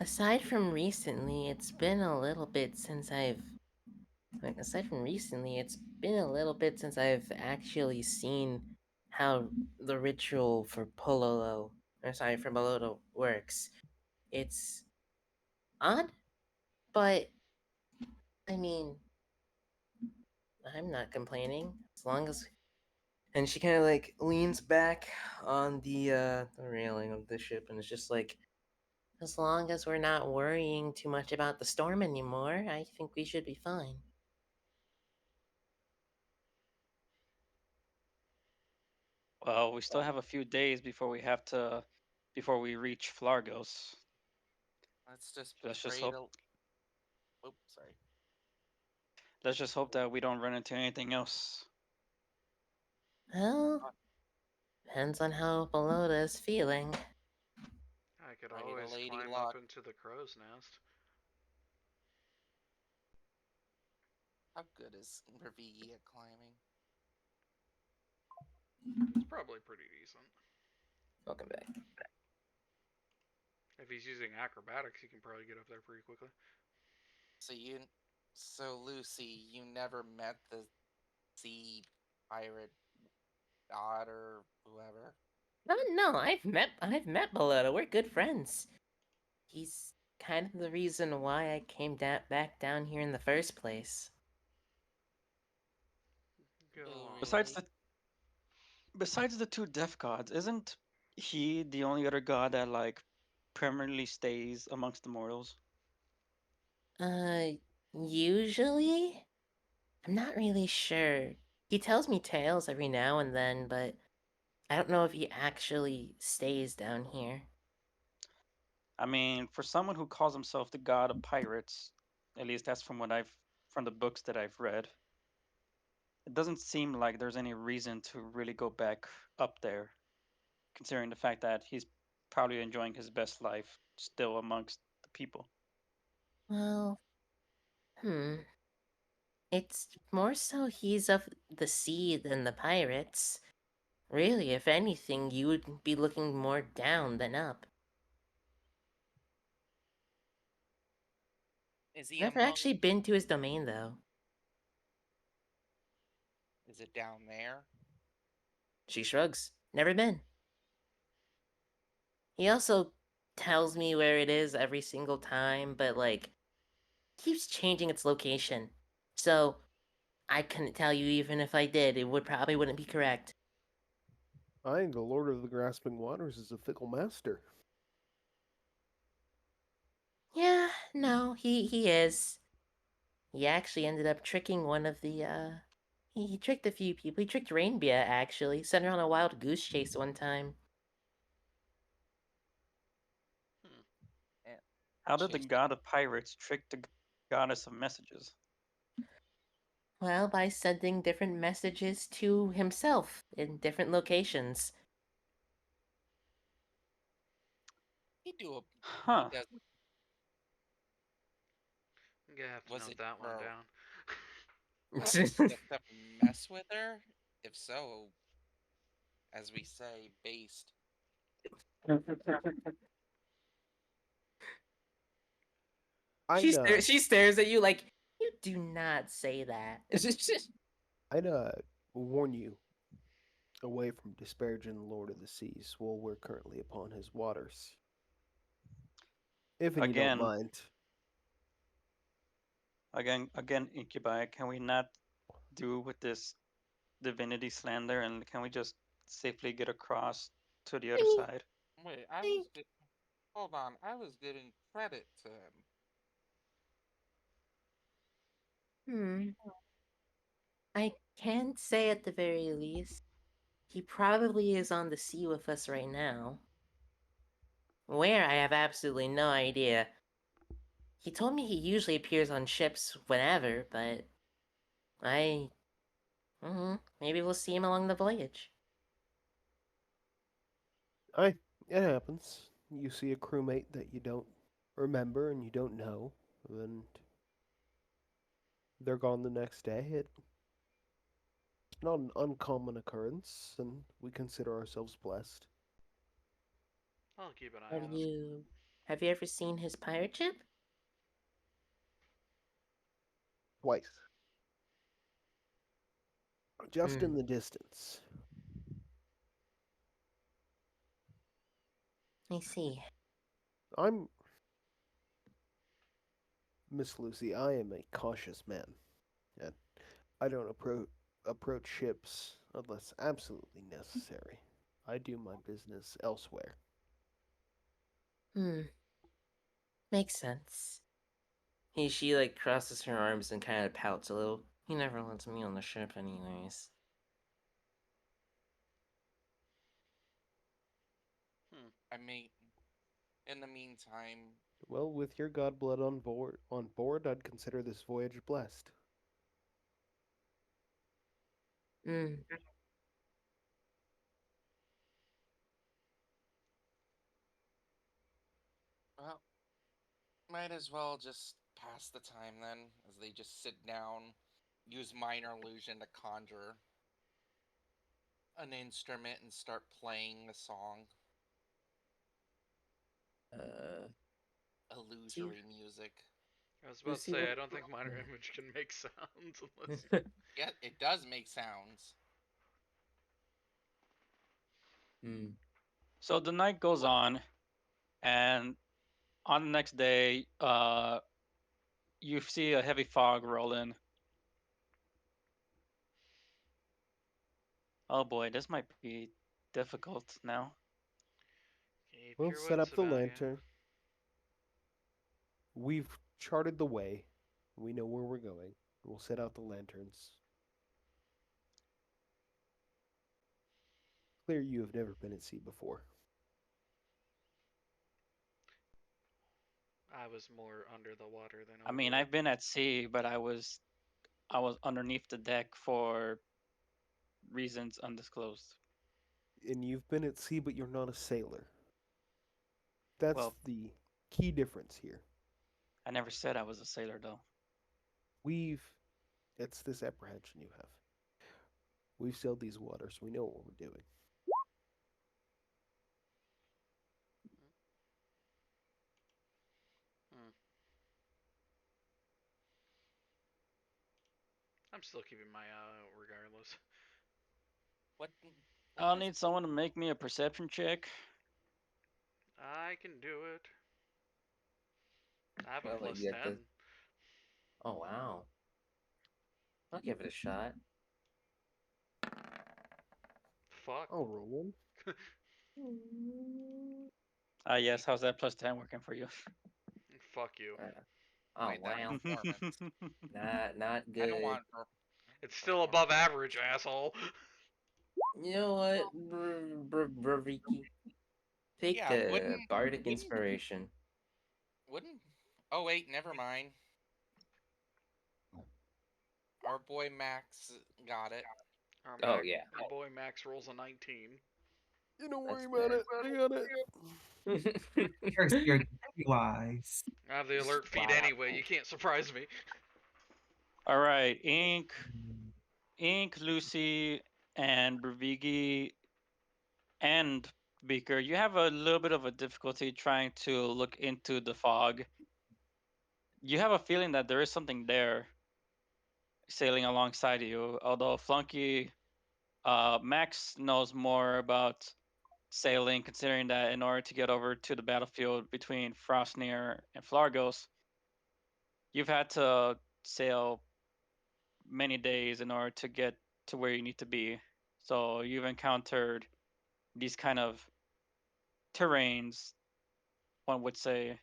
Aside from recently, it's been a little bit since I've. Aside from recently, it's been a little bit since I've actually seen how the ritual for for Pololo works. It's odd, but I mean, I'm not complaining as long as. And she kind of like leans back on the railing of the ship and is just like, as long as we're not worrying too much about the storm anymore, I think we should be fine. Well, we still have a few days before we reach Flargos. Let's just Let's just pray hope. to. Oops, sorry. Let's just hope that we don't run into anything else. Well, depends on how Belota's feeling. I could Pray to always Lady climb Luck. up into the crow's nest. How good is Ravigi at climbing? It's probably pretty decent. Welcome back. If he's using acrobatics, he can probably get up there pretty quickly. So Lucy, you never met the sea pirate god or whoever? No, I've met Belota. We're good friends. He's kind of the reason why I came back down here in the first place. Get Oh, along. Besides really? besides the two death gods, isn't he the only other god that like permanently stays amongst the mortals? Uh, usually? I'm not really sure. He tells me tales every now and then, but I don't know if he actually stays down here. I mean, for someone who calls himself the god of pirates, at least that's from the books that I've read, it doesn't seem like there's any reason to really go back up there, considering the fact that he's probably enjoying his best life still amongst the people. Well, it's more so he's of the sea than the pirates. Really, if anything, you would be looking more down than up. Is he Never among? actually been to his domain, though. Is it down there? She shrugs. Never been. He also tells me where it is every single time, but like, keeps changing its location. So, I couldn't tell you even if I did, it probably wouldn't be correct. I, the Lord of the Grasping Waters, is a fickle master. Yeah, no, he is. He actually ended up tricking one of the he tricked a few people. He tricked Rainbeer actually, sent her on a wild goose chase one time. Eh, How did the Chase. god of pirates trick the goddess of messages? Well, by sending different messages to himself in different locations. He do a. He Huh. does. I'm gonna have to Was note it that one for down. just to mess with her? If so, as we say, based. I'd She stares at you like you do not say that. I'd warn you away from disparaging the Lord of the Seas while we're currently upon his waters. If you don't Again, mind. again, Incubi, can we not do with this divinity slander and can we just safely get across to the other side? Wait, hold on. I was giving credit to him. Hmm. I can say at the very least, he probably is on the sea with us right now. Where, I have absolutely no idea. He told me he usually appears on ships whenever, but I. Maybe we'll see him along the voyage. It happens. You see a crewmate that you don't remember and you don't know, and they're gone the next day. It's not an uncommon occurrence, and we consider ourselves blessed. I'll keep an eye Have on him. you ever seen his pirate ship? Twice. Just Hmm. in the distance. I see. I'm Miss Lucy, I am a cautious man, and I don't approach ships unless absolutely necessary. I do my business elsewhere. Makes sense. She like crosses her arms and kind of pouts a little. He never lets me on the ship anyways. I mean, in the meantime, Well, with your god blood on board, I'd consider this voyage blessed. Mm. well, might as well just pass the time then, as they just sit down, use minor illusion to conjure an instrument and start playing the song. Uh, Illusory music. I was You about to see say what? I don't think minor image can make sounds unless. Yeah, it does make sounds. Hmm. So the night goes on, and on the next day, you see a heavy fog roll in. Oh boy, this might be difficult now. Keep We'll your set wits up the about you. lantern. We've charted the way. We know where we're going. We'll set out the lanterns. Clear, you have never been at sea before. I was more under the water than I over mean, it. I've been at sea, but I was underneath the deck for reasons undisclosed. And you've been at sea, but you're not a sailor. That's Well, the key difference here. I never said I was a sailor though. It's this apprehension you have. We've sailed these waters. We know what we're doing. Hmm. I'm still keeping my eye out regardless. What? I'll Is need someone to make me a perception check. I can do it. I have a Well, plus you have 10. to. Oh wow. I'll give it a shot. Fuck. I'll roll one. Yes, how's that plus 10 working for you? Fuck you. Oh wait, that's wow. performance. Not I don't good. want. It's still above average, asshole. You know what, Braviki? Take Yeah, the bardic inspiration. wouldn't. Oh wait, never mind. Our boy Max got it. Oh yeah, Our boy Max rolls a 19. You don't worry that's about it. I got it. bad. Curse your wise. I have the alert feed Wow. anyway. You can't surprise me. All right, Ink, Lucy, and Bravigi and Beaker, you have a little bit of a difficulty trying to look into the fog. You have a feeling that there is something there sailing alongside you, although Flunky, Max knows more about sailing, considering that in order to get over to the battlefield between Frostnir and Flargos, you've had to sail many days in order to get to where you need to be. So you've encountered these kind of terrains, one would say,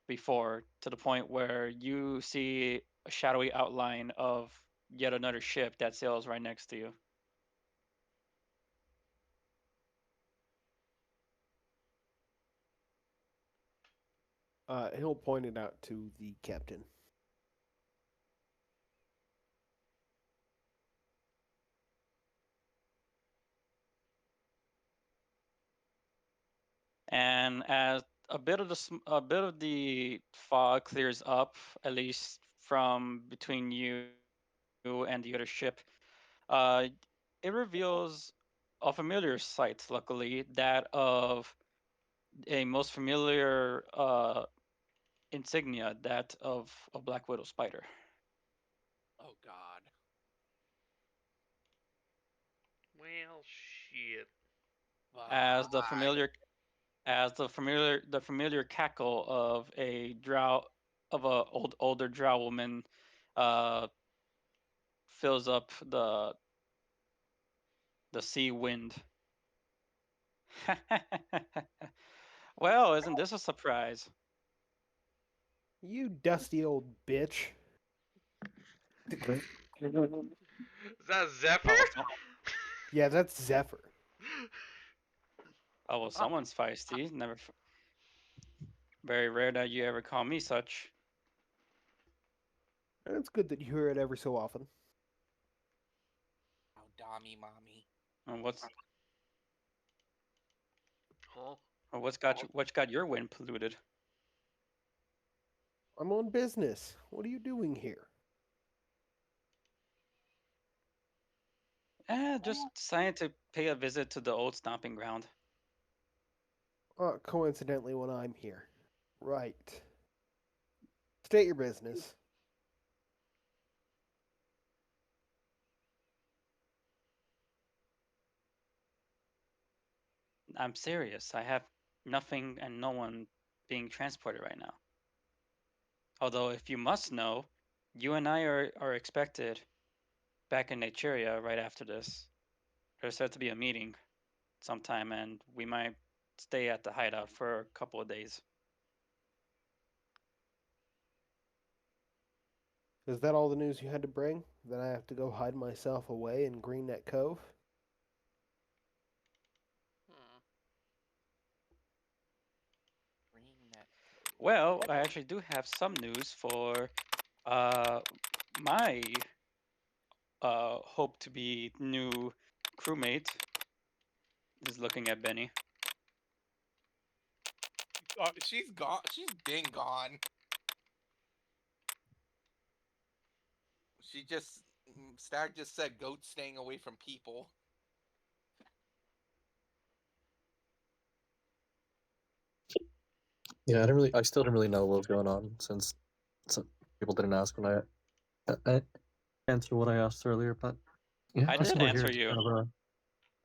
before, to the point where you see a shadowy outline of yet another ship that sails right next to you. He'll point it out to the captain. And as a bit of the fog clears up, at least from between you and the other ship, uh, it reveals a familiar sight. Luckily, that of a most familiar insignia, that of a Black Widow spider. Oh God. Well, shit. As the Why? familiar, the familiar cackle of a older drow woman, uh, fills up the sea wind. Well, isn't this a surprise? You dusty old bitch. Is that Zephyr? Oh, Yeah, that's Zephyr. Oh well, someone's feisty. Never. Very rare that you ever call me such. And it's good that you hear it every so often. Oh, Dommy mommy. And what's Oh, what's got your wind polluted? I'm on business. What are you doing here? Just decided to pay a visit to the old stomping ground. Coincidentally, when I'm here. Right. State your business. I'm serious. I have nothing and no one being transported right now. Although, if you must know, you and I are expected back in Nigeria right after this. There's said to be a meeting sometime, and we might stay at the hideout for a couple of days. Is that all the news you had to bring? That I have to go hide myself away in Greenneck Cove? hmm. Green net. Well, I actually do have some news for my hope to be new crewmate. Is looking at Benny. She's gone. She's been gone. She just Stag just said goats staying away from people. Yeah, I still didn't really know what was going on since some people didn't ask when I answered what I asked earlier. But yeah, I I see did we're here. answer It's you. kind of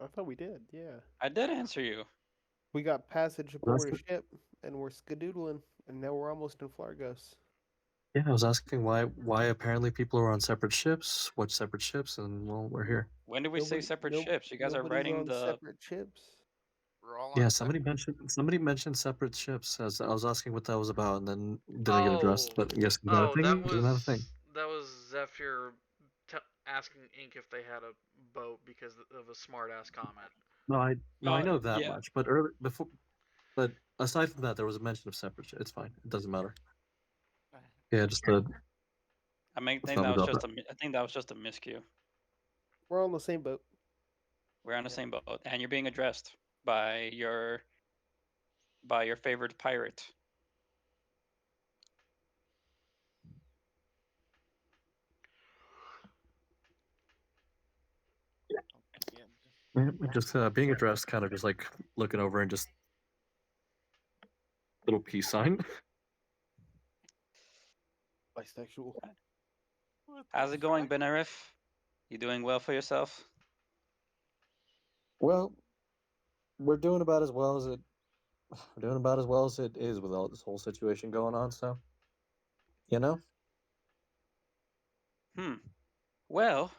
I thought we did, yeah. I did answer you. We got passage That's aboard a it. ship, and we're skadoodling, and now we're almost in Flargos. Yeah, I was asking why apparently people are on separate ships, what separate ships, and well, we're here. When did we say separate ships? You guys are Nobody's writing on the. separate ships. We're all Yeah, on somebody mentioned separate ships. As I was asking what that was about, and then didn't get addressed. Oh, But I guess is that a oh, thing? Isn't that a thing? that was Zephyr asking Ink if they had a boat because of a smart ass comment. No, I know that Yeah. much. But but aside from that, there was a mention of separate ships. It's fine. It doesn't matter. Yeah, just I mean, thought about that. I think that was just a miscue. We're on the same boat. We're on the Yeah. same boat, and you're being addressed by your favorite pirate. Yeah. Yeah, just being addressed, kind of just like looking over and just little peace sign. Bisexual. How's it going, Benarif? You doing well for yourself? Well, we're doing about as well as it. We're doing about as well as it is with all this whole situation going on. So, you know. Well,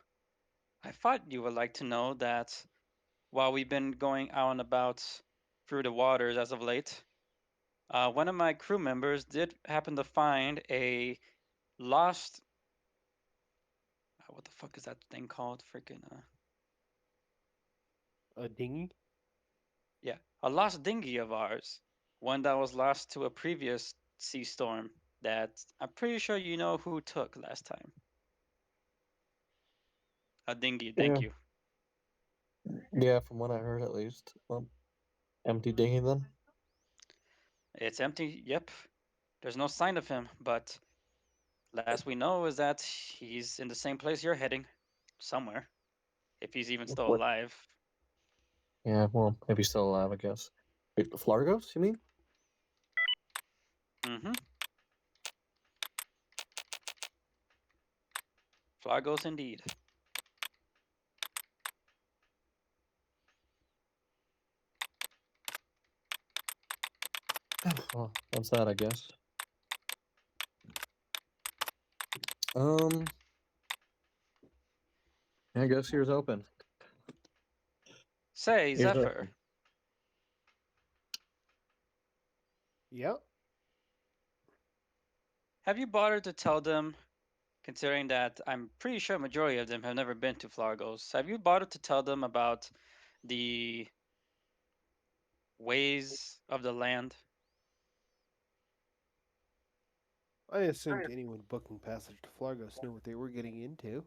I thought you would like to know that while we've been going out and about through the waters as of late, one of my crew members did happen to find a lost. What the fuck is that thing called? Freaking. A dinghy? Yeah, a lost dinghy of ours. One that was lost to a previous sea storm that I'm pretty sure you know who took last time. A dinghy, thank Yeah. you. Yeah, from what I heard at least. Well, empty dinghy then. It's empty, yep. There's no sign of him, but last we know is that he's in the same place you're heading. Somewhere. If he's even still What? alive. Yeah, well, maybe he's still alive, I guess. Wait, Flargos, you mean? Mm-hmm. Flagos indeed. Well, that's that, I guess. Um, I guess here's open. Say, Here's Zephyr, open. Yep. have you bothered to tell them, considering that I'm pretty sure a majority of them have never been to Flargos, have you bothered to tell them about the ways of the land? I assumed anyone booking passage to Flargos knew what they were getting into.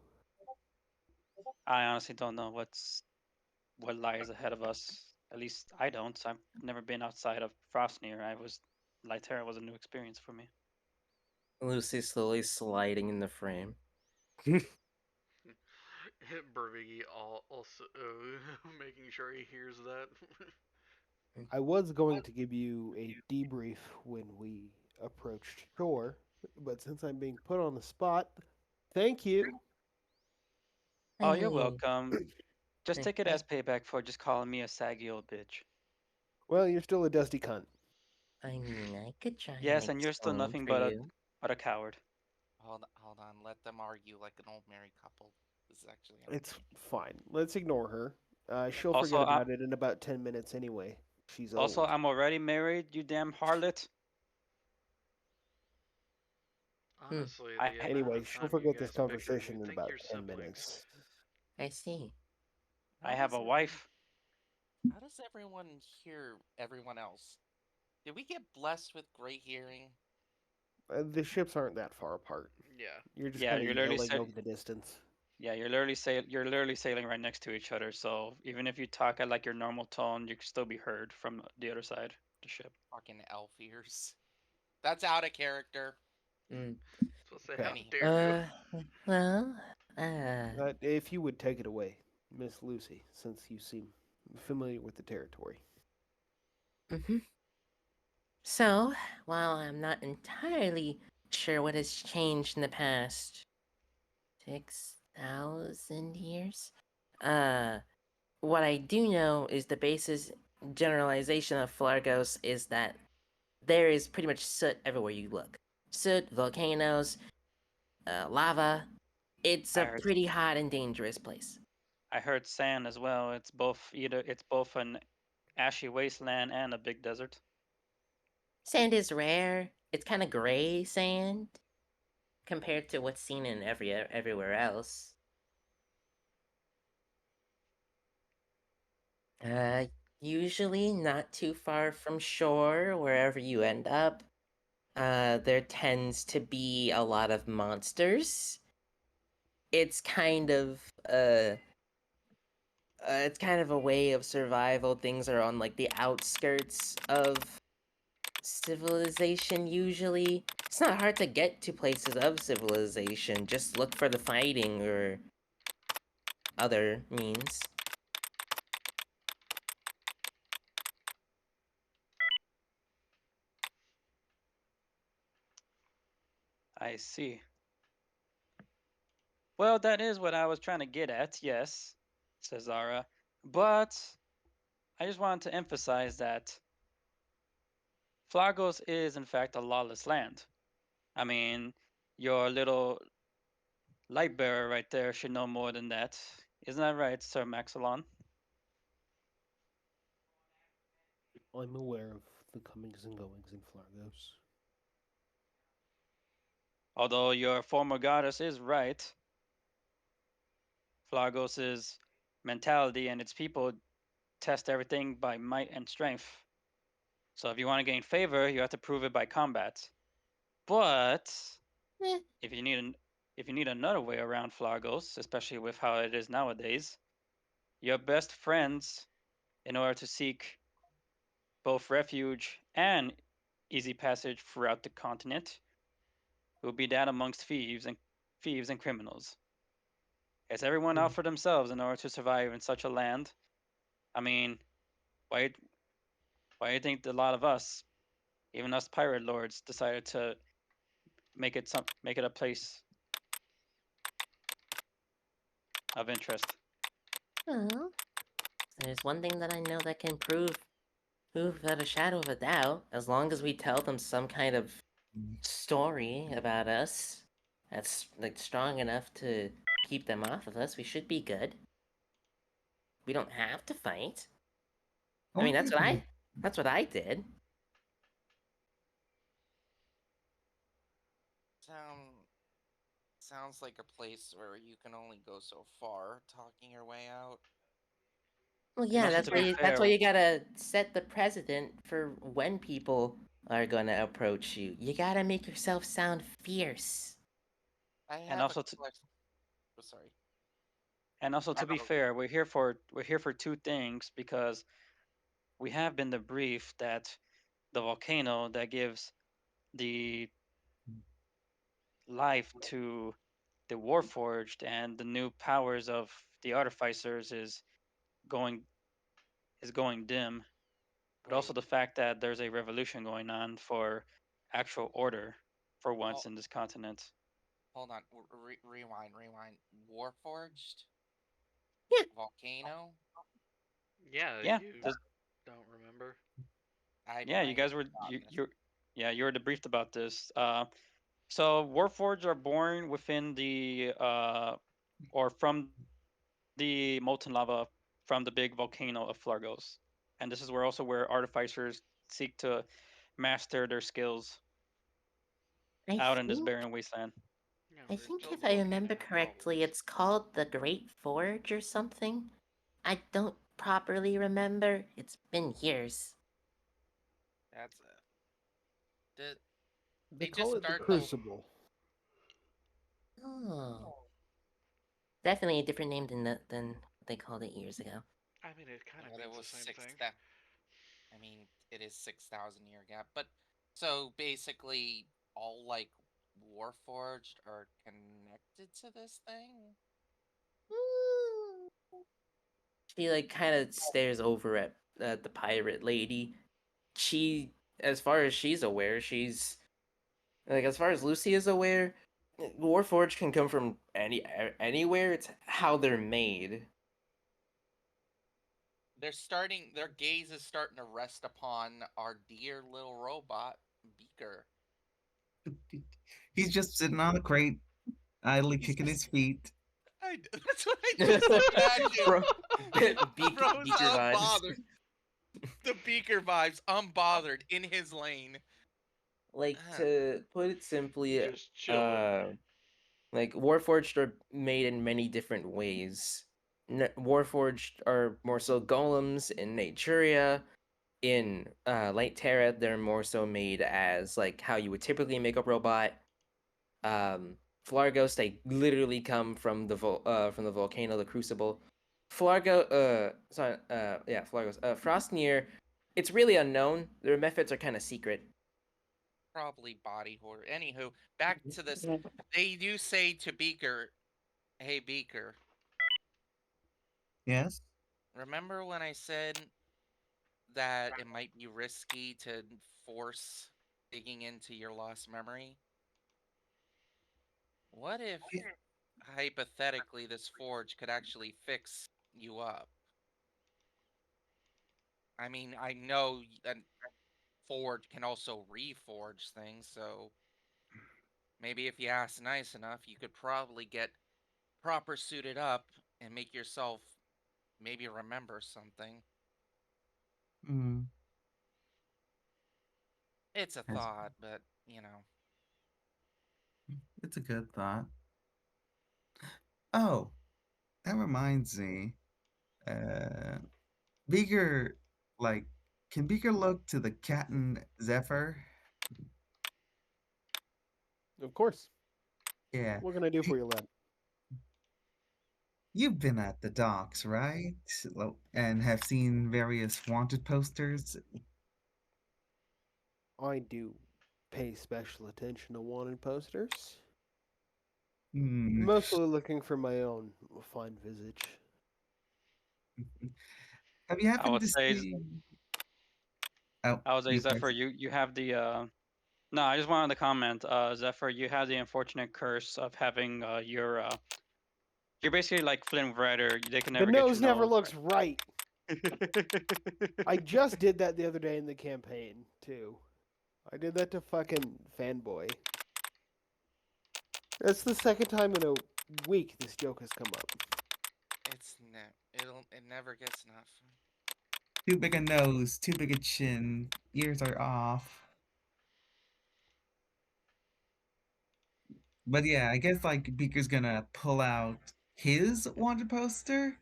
I honestly don't know what lies ahead of us. At least I don't. I've never been outside of Frostnir. Lyterra was a new experience for me. Lucy slowly sliding in the frame. Bervigi also making sure he hears that. I was going to give you a debrief when we approached shore, but since I'm being put on the spot, thank you. Oh, you're Hey, welcome. Just hey, take it I, as payback for just calling me a saggy old bitch. Well, you're still a dusty cunt. I mean, I could try and Yes, and you're still explain nothing for you. but a coward. Hold on. Let them argue like an old married couple. This is actually It's entertaining. fine. Let's ignore her. She'll Also, forget about it in about 10 minutes anyway. She's also, old. I'm already married. You damn harlot. Hmm, Honestly, I the amount Anyway, of she'll time you forget this guys bicker, conversation you'd in think about you're 10 siblings. minutes. I see. I How have does a everyone wife. how does everyone hear everyone else? Did we get blessed with great hearing? The ships aren't that far apart. Yeah. You're just Yeah, kind of yelling over the distance. you're literally sailing right next to each other. So even if you talk at like your normal tone, you can still be heard from the other side of the ship. Fucking elf ears. That's out of character. Mm. So say, how Okay. Anyhow, dare you? Well, If you would take it away, Miss Lucy, since you seem familiar with the territory. hmm So, while I'm not entirely sure what has changed in the past 6,000 years, uh, what I do know is the basis generalization of Flargos is that there is pretty much soot everywhere you look. Soot, volcanoes, lava. It's I a heard pretty hot and dangerous place. I heard sand as well. It's both an ashy wasteland and a big desert. Sand is rare. It's kind of gray sand compared to what's seen in everywhere else. Uh, Usually not too far from shore, wherever you end up. There tends to be a lot of monsters. It's kind of it's kind of a way of survival. Things are on like the outskirts of civilization usually. It's not hard to get to places of civilization. Just look for the fighting or other means. I see. Well, that is what I was trying to get at, yes, says Zara. But I just wanted to emphasize that Flagos is, in fact, a lawless land. I mean, your little light bearer right there should know more than that. Isn't that right, Sir Maxilon? I'm aware of the comings and goings in Flargos. Although your former goddess is right, Flagos's mentality and its people test everything by might and strength. So if you want to gain favor, you have to prove it by combat. But Eh, if you need an, if you need another way around Flagos, especially with how it is nowadays, your best friends, in order to seek both refuge and easy passage throughout the continent, will be that amongst thieves and criminals. As everyone out hmm. for themselves in order to survive in such a land. I mean, why why do you think a lot of us, even us pirate lords, decided to make it a place of interest? Well, there's one thing that I know that can prove without a shadow of a doubt. As long as we tell them some kind of story about us that's like strong enough to keep them off of us, we should be good. We don't have to fight. I mean, Only if you that's what I did. town sounds like a place where you can only go so far talking your way out. Well, And yeah, also, that's to why be that's why fair, you gotta set the precedent for when people are gonna approach you. You gotta make yourself sound fierce. I and have a also to, question. Oh, sorry. we're here for two things, because we have been debriefed that the volcano that gives the life to the Warforged and the new powers of the Artificers going going dim, but also Wait, the fact that there's a revolution going on for actual order for once oh, in this continent. hold on. Rewind. Warforged Yeah, volcano. Yeah, Yeah, you this, don't remember? yeah, you I guys were forgot this. you were debriefed about this. So Warforged are born within the or from the molten lava from the big volcano of Flargos, and this is where artificers seek to master their skills I out in this think barren wasteland. Yeah, I the think richest if I volcano remember in the world. correctly, it's called the Great Forge or something. I don't properly remember. It's been years. That's did They they just call it the start the Crucible. Oh, definitely a different name than what they called it years ago. I mean, it kind of well, it means was the same six thing. that I mean it is 6,000 year gap, but so basically all like Warforged are connected to this thing. She like kind of stares over at the pirate lady. She, as far as she's aware, she's like as far as Lucy is aware, Warforged can come from anywhere. It's how they're made. Their gaze is starting to rest upon our dear little robot Beaker. He's just sitting on a crate, idly He's kicking just his feet. that's what I just imagined. Bro, Bro's Beaker vibes. unbothered. The Beaker vibes, unbothered in his lane. Like Uh, to put it simply, Just chilling. uh, like Warforged are made in many different ways. Warforged are more so golems in Naturia. In Light Terra, they're more so made as like how you would typically make a robot. Flargos, they literally come from the volcano, the Crucible. Flargos. Frostnir, it's really unknown. Their methods are kind of secret. Probably body horror. Anywho, back to this. They do say to Beaker, "Hey Beaker, Yes? remember when I said that it might be risky to force digging into your lost memory? What if hypothetically this forge could actually fix you up? I mean, I know a forge can also reforge things, so maybe if you ask nice enough, you could probably get proper suited up and make yourself maybe remember something. Mm, It's a that's, thought, but you know. it's a good thought. Oh, that reminds me. Uh, Beaker, like, can Beaker look to the cat and Zephyr? Of course. Yeah. What can I do for you, lad? You've been at the docks, right? And have seen various wanted posters. I do pay special attention to wanted posters. Hmm. Mostly looking for my own fine visage. Have you I happened would to say, see? Oh, you Zephyr, first. you have the. No, I just wanted to comment, Zephyr. You have the unfortunate curse of having you're basically like Flynn Rider. They can The never get your nose never nose. looks right. I just did that the other day in the campaign, too. I did that to fucking Fanboy. That's the second time in a week this joke has come up. It never gets enough. Too big a nose, too big a chin. Ears are off. But yeah, I guess like Beaker's gonna pull out his wanted poster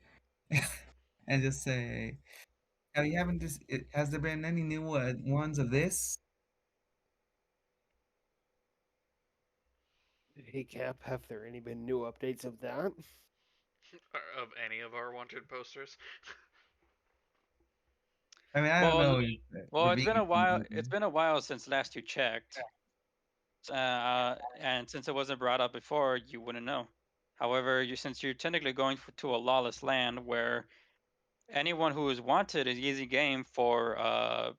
and just say, "Have you haven't just? Has there been any new ones of this?" Hey, Cap, have there any been new updates of that? Of any of our wanted posters. I mean, I don't Well, know. If well, the it's been a vegan while. season- It's been a while since last you checked, and since it wasn't brought up before, you wouldn't know. However, since you're technically going to a lawless land where anyone who is wanted is easy game for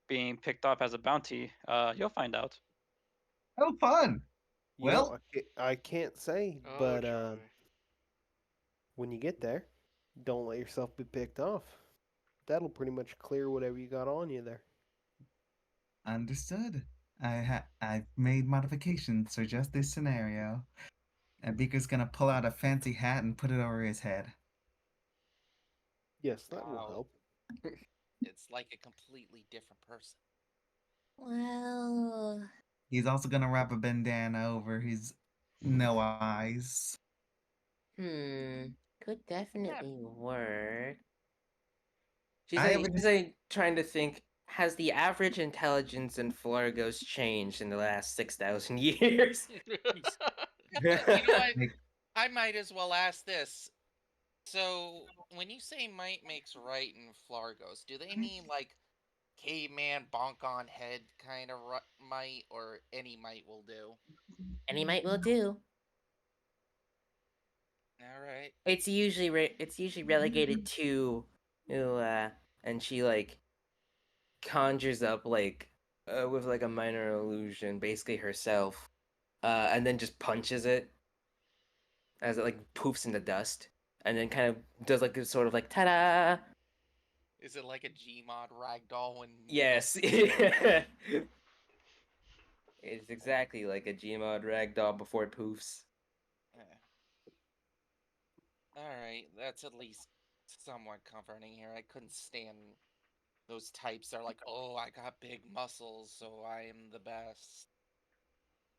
being picked up as a bounty, you'll find out. Oh, fun! You know, Well, I can't say, Oh, but joy. when you get there, don't let yourself be picked off. That'll pretty much clear whatever you got on you there. understood. I've made modifications for just this scenario. And Beaker's gonna pull out a fancy hat and put it over his head. Yes, that will Wow. help. It's like a completely different person. Well, He's also gonna wrap a bandana over his no eyes. could definitely work. I would She's like trying to think. Has the average intelligence in Florgos changed in the last 6,000 years? You know what? Like, I might as well ask this. So, when you say might makes right in Flargos, do they mean like caveman bonk on head kind of might, or any might will do? Any might will do. All right. It's usually relegated to, and she like conjures up like with like a minor illusion, basically herself, and then just punches it as it like poofs into dust, and then kind of does like a sort of like ta-da. Is it like a Gmod ragdoll when? Yes. It's exactly like a Gmod ragdoll before it poofs. All right, that's at least somewhat comforting here. I couldn't stand those types that are like, "Oh, I got big muscles, so I am the best."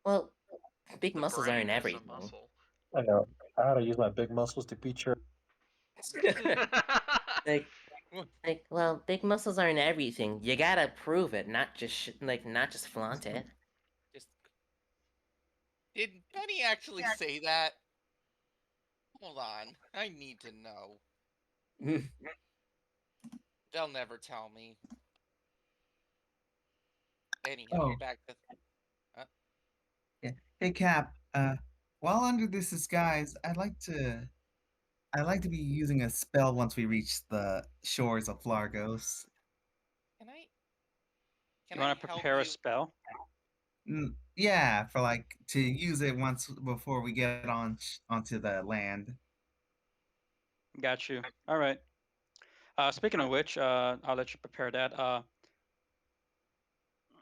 Well, big The muscles brain aren't is a everything. muscle. I know. I how to use my big muscles to beat your. like, well, big muscles aren't everything. You gotta prove it, not just not just flaunt it. Just did Penny actually say that? Hold on, I need to know. They'll never tell me. Anyhow, oh, back to. yeah. Hey, Cap. While under this disguise, I'd like to be using a spell once we reach the shores of Flargos. Can I? You want to Help prepare a you? spell? Yeah, for like to use it once before we get onto the land. Got you. All right. Speaking of which, I'll let you prepare that.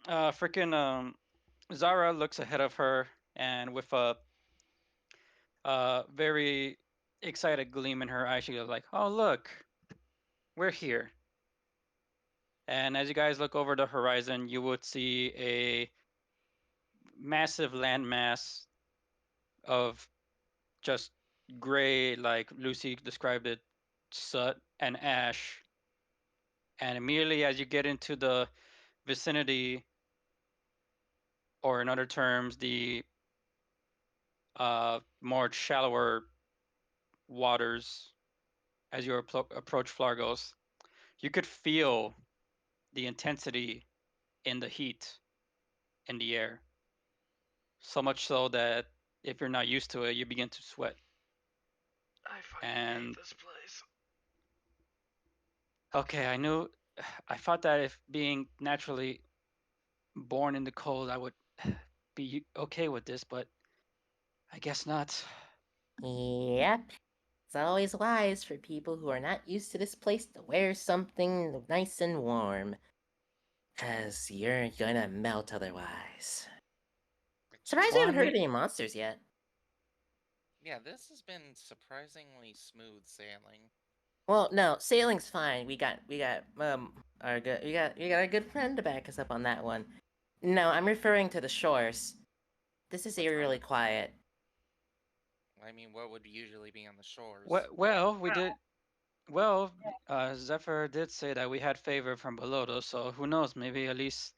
Freaking Zara looks ahead of her and with a very excited gleam in her eye, she goes like, "Oh look, we're here." And as you guys look over the horizon, you would see a massive landmass of just gray, like Lucy described it, soot and ash. And immediately as you get into the vicinity, or in other terms, the more shallower waters as you approach Flargos, you could feel the intensity in the heat in the air. So much so that if you're not used to it, you begin to sweat. I fucking hate And this place. okay, I thought that if being naturally born in the cold, I would be okay with this, but I guess not. Yep. It's always wise for people who are not used to this place to wear something nice and warm. 'Cause you're gonna melt otherwise. Surprised we Well, I haven't heard mean, of any monsters yet. Yeah, this has been surprisingly smooth sailing. Well, no, sailing's fine. Our good we got our good friend to back us up on that one. No, I'm referring to the shores. This is eerily quiet. I mean, what would usually be on the shores? well, we did. Well, Zephyr did say that we had favor from below, though, so who knows? Maybe at least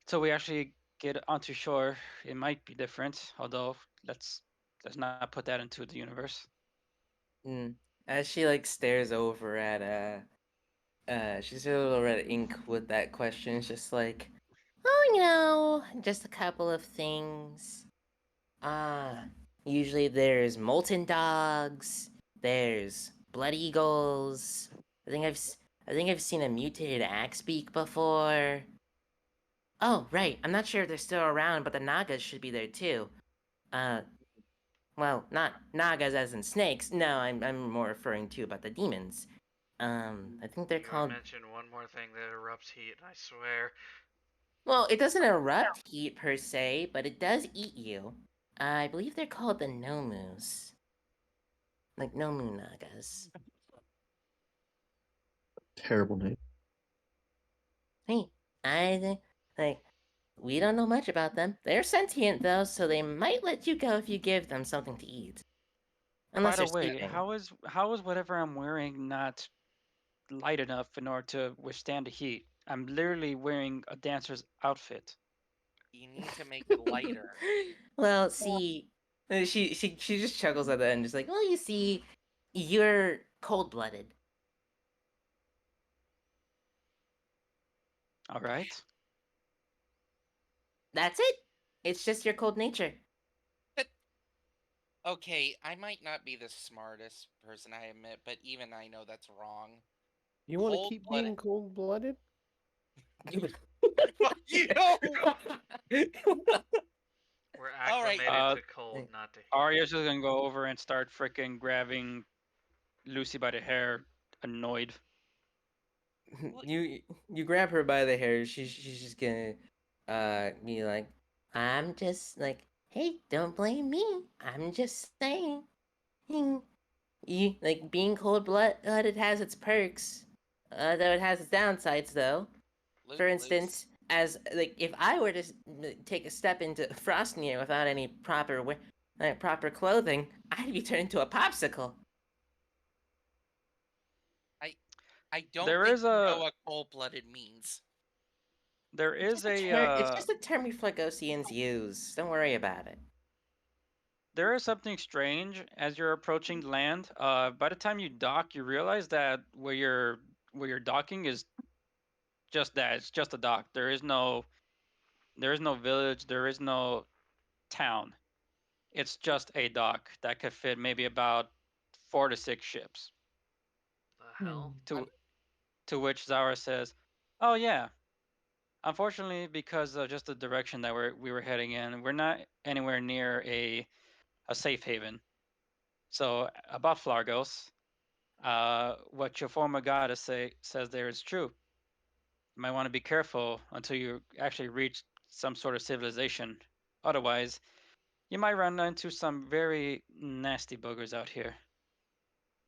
till we actually get onto shore, it might be different. Although let's not put that into the universe. Mm. As she like stares over at she's a little red ink with that question. It's just like, oh, just a couple of things. Usually there's molten dogs. There's blood eagles. I think I've seen a mutated axebeak before. Oh, right. I'm not sure if they're still around, but the nagas should be there too. Uh, well, not nagas as in snakes. No, I'm more referring to about the demons. I think they're You called. mentioned one more thing that erupts heat, and I swear. Well, it doesn't erupt heat per se, but it does eat you. I believe they're called the Nomus. Like Nomu Nagas. Terrible name. Hey, I think, like, we don't know much about them. They're sentient, though, so they might let you go if you give them something to eat. By Unless the they're way, sleeping. how is whatever I'm wearing not light enough in order to withstand the heat? I'm literally wearing a dancer's outfit. You need to make it lighter. Well, see, she just chuckles at that and just like, well, you see, you're cold-blooded. All right. That's it. It's just your cold nature. Okay, I might not be the smartest person, I admit, but even I know that's wrong. You want to keep Cold-blooded- being cold blooded? Fuck you! We're All right. acclimated to cold, not to heat. Arya's just gonna go over and start freaking grabbing Lucy by the hair, annoyed. you grab her by the hair. She's just gonna be like, I'm just like, hey, don't blame me. I'm just saying. You like being cold blooded has its perks, though it has its downsides though. For instance, as like if I were to take a step into Frostnir without any proper clothing, I'd be turned into a popsicle. I don't There think is you a know what cold-blooded means. there It's is just a a term. It's just a term we Flagosians use. Don't worry about it. there is something strange as you're approaching the land. By the time you dock, you realize that where you're docking is just that. It's just a dock. There is no village. There is no town. It's just a dock that could fit maybe about 4 to 6 ships. The hell? To to which Zara says, "Oh yeah, unfortunately, because of just the direction that we were heading in, we're not anywhere near a safe haven. So about Flargos, what your former goddess says there is true. You might want to be careful until you actually reach some sort of civilization. Otherwise, you might run into some very nasty boogers out here."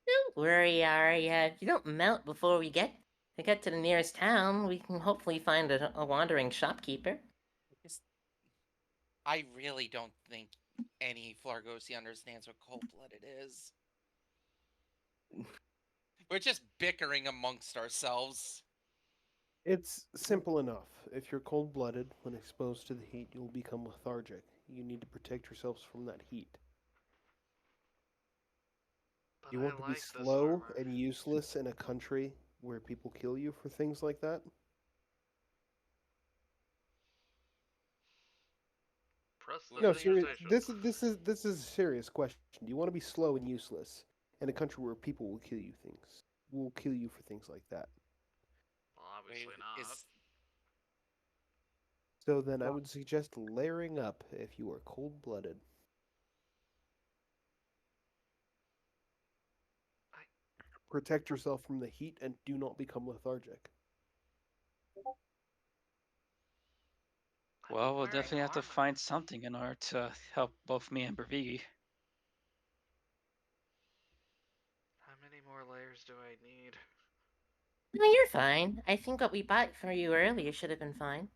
Don't worry, Arya. If you don't melt before we get to the nearest town, we can hopefully find a wandering shopkeeper. I really don't think any Flargosi understands what cold-blooded is. We're just bickering amongst ourselves. It's simple enough. If you're cold blooded, when exposed to the heat, you'll become lethargic. You need to protect yourselves from that heat. But You I want to be like this slow armor. and useless in a country where people kill you for things like that? Press the No, video serious. station. This is a serious question. Do you want to be slow and useless in a country where people will kill you for things like that? Well, obviously not. So then I would suggest layering up if you are cold blooded. Protect yourself from the heat and do not become lethargic. I'm Well, we'll wearing definitely have to armor. find something in order to help both me and Bravigi. How many more layers do I need? No, you're fine. I think what we bought for you earlier should have been fine.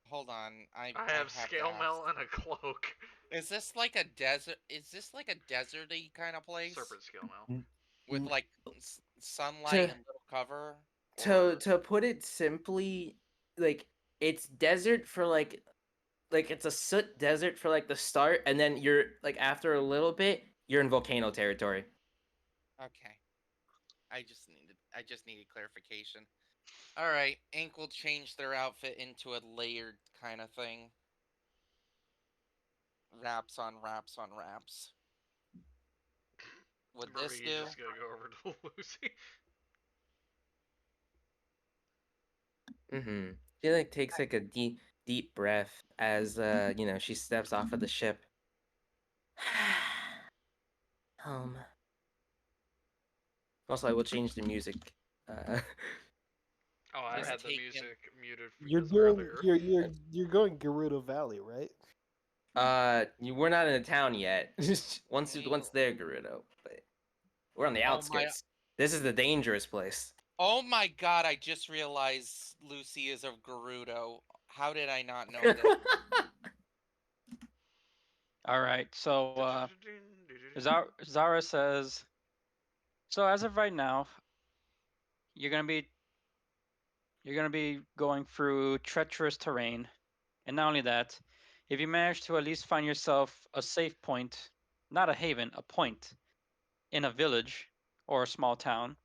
Hold on, I I have to scale ask. mail and a cloak. Is this like a desert? Is this like a deserty kind of place? Serpent scale mail. with N- like sunlight to and little cover. to put it simply, like it's desert for like it's a soot desert for like the start, and then you're like after a little bit you're in volcano territory. Okay, I just needed clarification. All right, Ink will change their outfit into a layered kind of thing. Wraps on wraps on wraps. Would this Marie's do? just gonna go over to Lucy. Mm-hmm. She like takes like a deep breath as she steps off of the ship. Home. Also, I will change the music. Uh, Oh, I Just had the taking. music muted You're because doing earlier. you're going Gerudo Valley, right? we're not in the town yet. once We- there, Gerudo, but we're on the Oh my! outskirts. This is the dangerous place. Oh my God! I just realized Lucy is of Gerudo. How did I not know this? All right. So Zara says, so as of right now, you're gonna be going through treacherous terrain, and not only that, if you manage to at least find yourself a safe point, not a haven, a point in a village or a small town,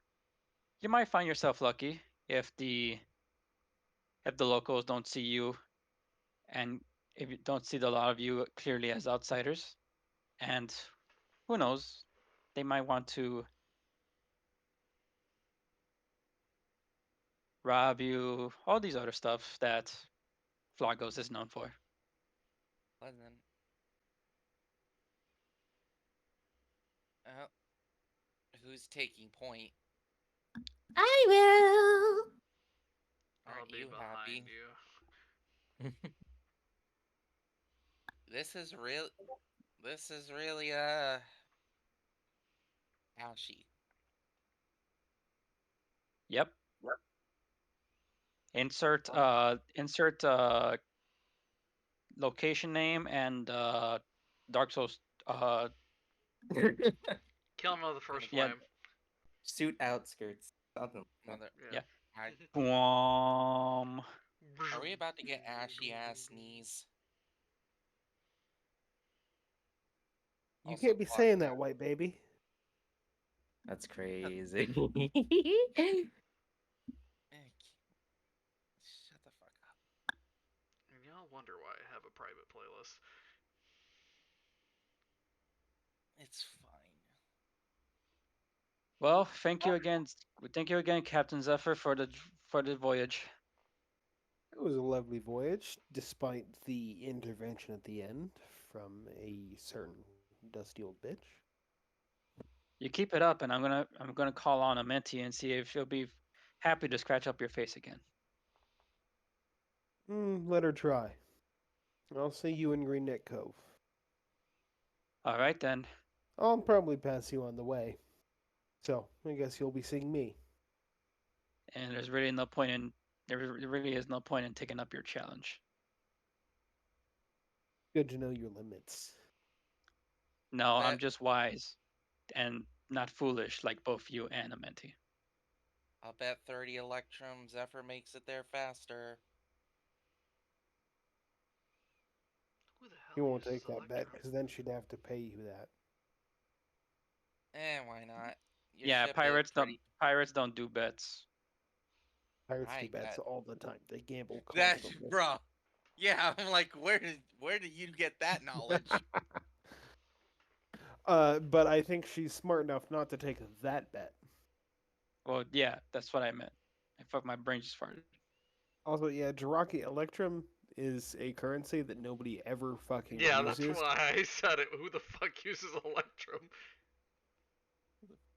you might find yourself lucky if the locals don't see you and if you don't see a lot of you clearly as outsiders. And who knows, they might want to rob you, all these other stuff that Flagos is known for. Pleasant. Uh, who's taking point? I will. I'll Aren't be you behind happy? you. This is real. This is really ouchie. Yep. Insert location name and Dark Souls. Kill him with the first Gonna Yeah, flame. Suit outskirts. Something. mother. yeah. I, Boom. are we about to get ashy ass knees? You Also, can't be clock saying that, white baby. That's crazy. Shut the fuck up. And y'all wonder why I have a private playlist. It's fine. Well, thank you again. Thank you again, Captain Zephyr, for the voyage. It was a lovely voyage, despite the intervention at the end from a certain dusty old bitch. You keep it up, and I'm gonna call on Amenti and see if she'll be happy to scratch up your face again. Let her try. I'll see you in Green Neck Cove. All right then. I'll probably pass you on the way. So, I guess you'll be seeing me. And there really is no point in taking up your challenge. Good to know your limits. No, I'm Bet just wise and not foolish like both you and Amenti. I'll bet 30 Electrum Zephyr makes it there faster. Who the hell You won't uses take that bet, Electrum? because then she'd have to pay you that. Why not? Your Yeah, ship is pretty. pirates don't do bets. Pirates do I bets bet. all the time. They gamble That's constantly. bruh. Yeah, I'm like, where did you get that knowledge? But I think she's smart enough not to take that bet. Well, yeah, that's what I meant. I thought my brain just farted. Also, yeah, Jiraki Electrum is a currency that nobody ever fucking Yeah, uses. that's why I said it. Who the fuck uses Electrum?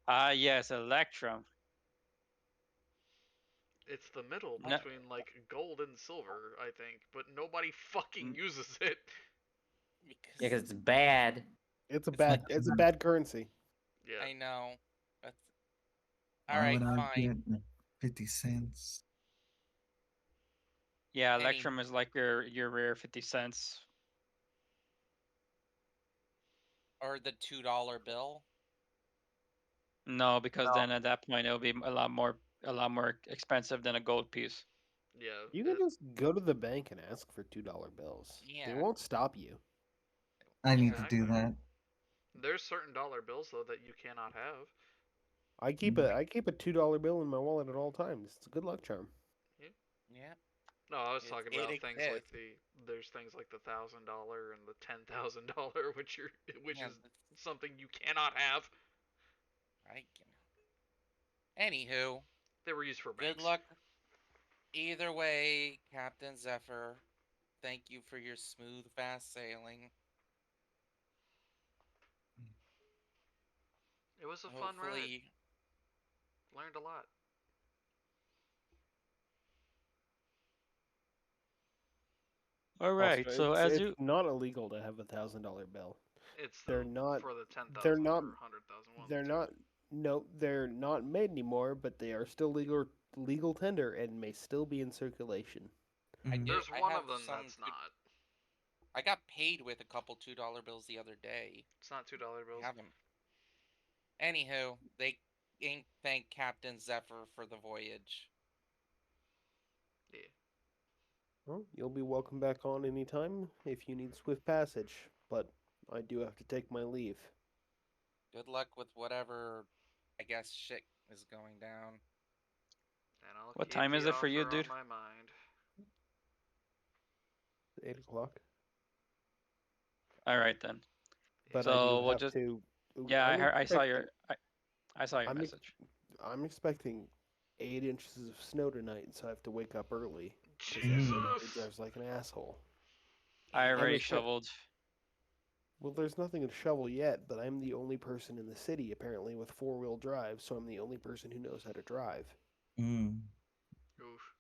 Ah, yes, Electrum. It's the middle No, between like gold and silver, I think, but nobody fucking uses it. Yeah, Because because it's bad. It's a It's like- bad. It's a bad currency. Yeah. I know. That's all Why right. would I Fine. get like 50 cents? yeah, Any- Electrum is like your rare 50 cents. Or the $2 bill. No, because then at that point it'll be a lot more expensive than a gold piece. Yeah. You can just go to the bank and ask for $2 bills. They Yeah. won't stop you. I need Yeah, to I do know. that. There's certain dollar bills though that you cannot have. I keep a $2 bill in my wallet at all times. It's a good luck charm. Yeah. No, I was It, talking it about things like exists. there's things like the $1,000 and the $10,000, which Yeah, is something you cannot have. I can. Anywho, They were used for good banks. luck. Either way, Captain Zephyr. Thank you for your smooth, fast sailing. It was a fun ride. Hopefully, Learned a lot. All Also, right. So it's as you not illegal to have $1,000 bill. It's They're the not. for the 10,000 They're not. or 100,000 one. They're too. not. No, they're not made anymore, but they are still legal tender and may still be in circulation. Mhm. There's I one have of them some that's not. I got paid with a couple $2 bills the other day. It's not $2 bills. I haven't. Anywho, they thank Captain Zephyr for the voyage. Yeah. Well, you'll be welcome back on anytime if you need swift passage, but I do have to take my leave. Good luck with whatever, I guess, shit is going down. And I'll What keep time is the it for you, offer dude? on my mind. 8 o'clock. All right then. But So I do we'll have just to. yeah. I'm I saw expecting, your I saw your I'm, ex- message. I'm expecting 8 inches of snow tonight, so I have to wake up early because Jesus. everybody drives like an asshole. I I'm already expect- shoveled. Well, there's nothing to shovel yet, but I'm the only person in the city apparently with four-wheel drive, so I'm the only person who knows how to drive. Mm. Oof.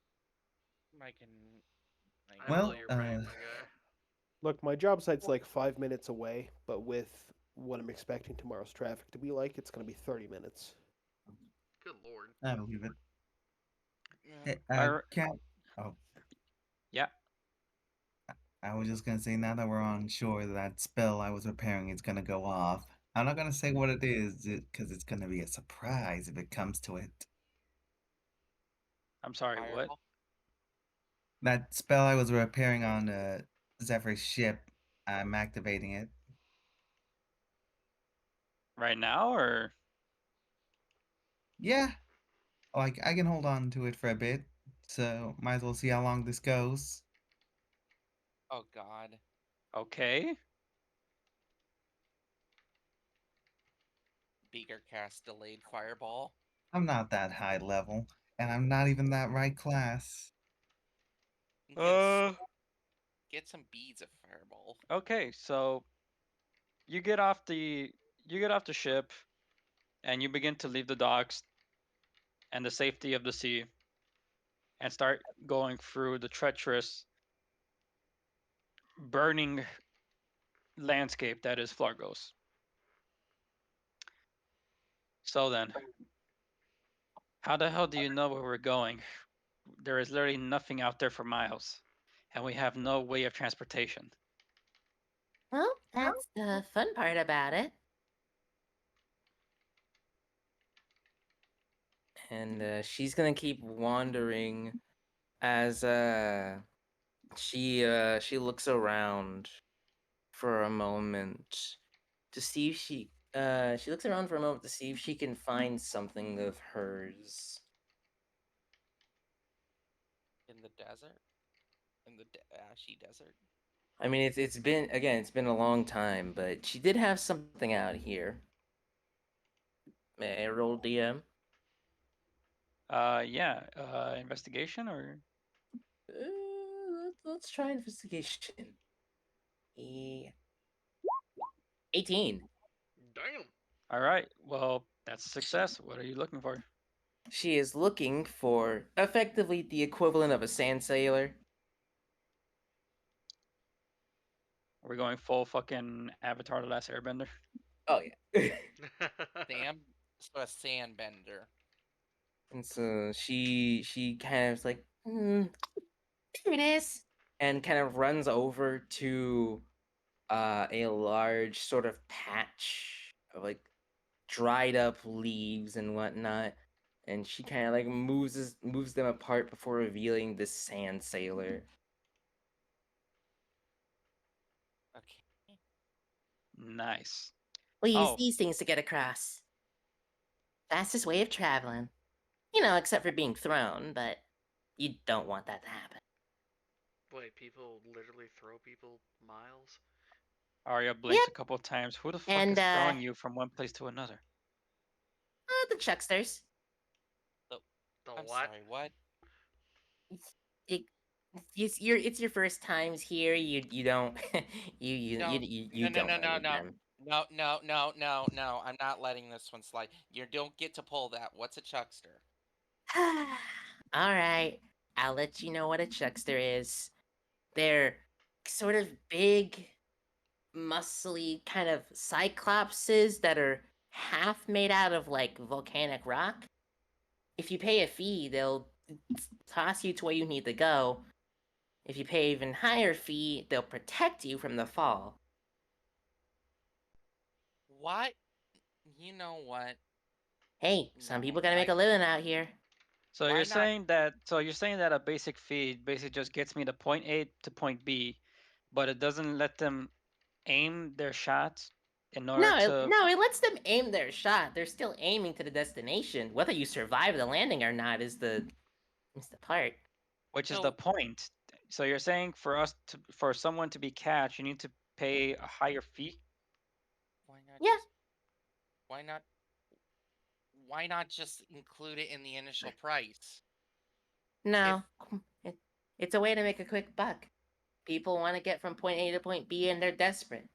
I can. I Well, feel your pain, my guy. Look, my job site's like 5 minutes away, but with what I'm expecting tomorrow's traffic to be like, it's going to be 30 minutes. Good lord. I believe it. Yeah. Hey, Alright. Cat. Oh, Yeah. I was just gonna say now that we're on shore, that spell I was repairing is gonna go off. I'm not gonna say what it is, because it's gonna be a surprise if it comes to it. I'm sorry. What? Fireball? That spell I was repairing on Zephyr's ship, I'm activating it. Right now or? Yeah, like I can hold on to it for a bit, so might as well see how long this goes. Oh God. Okay. Beaker cast delayed fireball. I'm not that high level, and I'm not even that right class. Uh. Get some beads of fireball. Okay. So you get off the ship, and you begin to leave the docks and the safety of the sea, and start going through the treacherous, burning landscape that is Flargos. So then, how the hell do you know where we're going? There is literally nothing out there for miles, and we have no way of transportation. Well, that's the fun part about it. And she's gonna keep wandering as she looks around for a moment to see if she looks around for a moment to see if she can find something of hers. In the desert? In the ashy desert? I mean, it's been a long time, but she did have something out here. May I roll DM? Yeah. Investigation or? Let's try investigation. 18. Damn. All right. Well, that's a success. What are you looking for? She is looking for effectively the equivalent of a sand sailor. Are we going full fucking Avatar: The Last Airbender? Oh yeah. So a sandbender. And so she kind of is like, There it is. and kind of runs over to a large sort of patch of like dried up leaves and whatnot, and she kind of like moves them apart before revealing this sand sailor. Okay. Nice. We use Oh, these things to get across. Fastest way of traveling. You know, except for being thrown, but you don't want that to happen. Wait, people literally throw people miles? Arya blinks Yep. a couple times. Who the fuck And is throwing you from one place to another? the chucksters. The I'm what? sorry, what? It, it's your first times here. You don't No, you don't know any of them. No. I'm not letting this one slide. You don't get to pull that. What's a chuckster? All right, I'll let you know what a chuckster is. They're sort of big, muscly kind of cyclopses that are half made out of like volcanic rock. If you pay a fee, they'll toss you to where you need to go. If you pay even higher fee, they'll protect you from the fall. What? You know what? Hey, some No, people gotta make a living out here. So Why you're not? saying that a basic feed basically just gets me to point A to point B, but it doesn't let them aim their shots in order to, No, it lets them aim their shot. They're still aiming to the destination. Whether you survive the landing or not is the part. which is the So point. So you're saying for someone to be catch, you need to pay a higher fee? why not Yeah. just why not why not just include it in the initial price? If No, it, it's a way to make a quick buck. People want to get from point A to point B and they're desperate.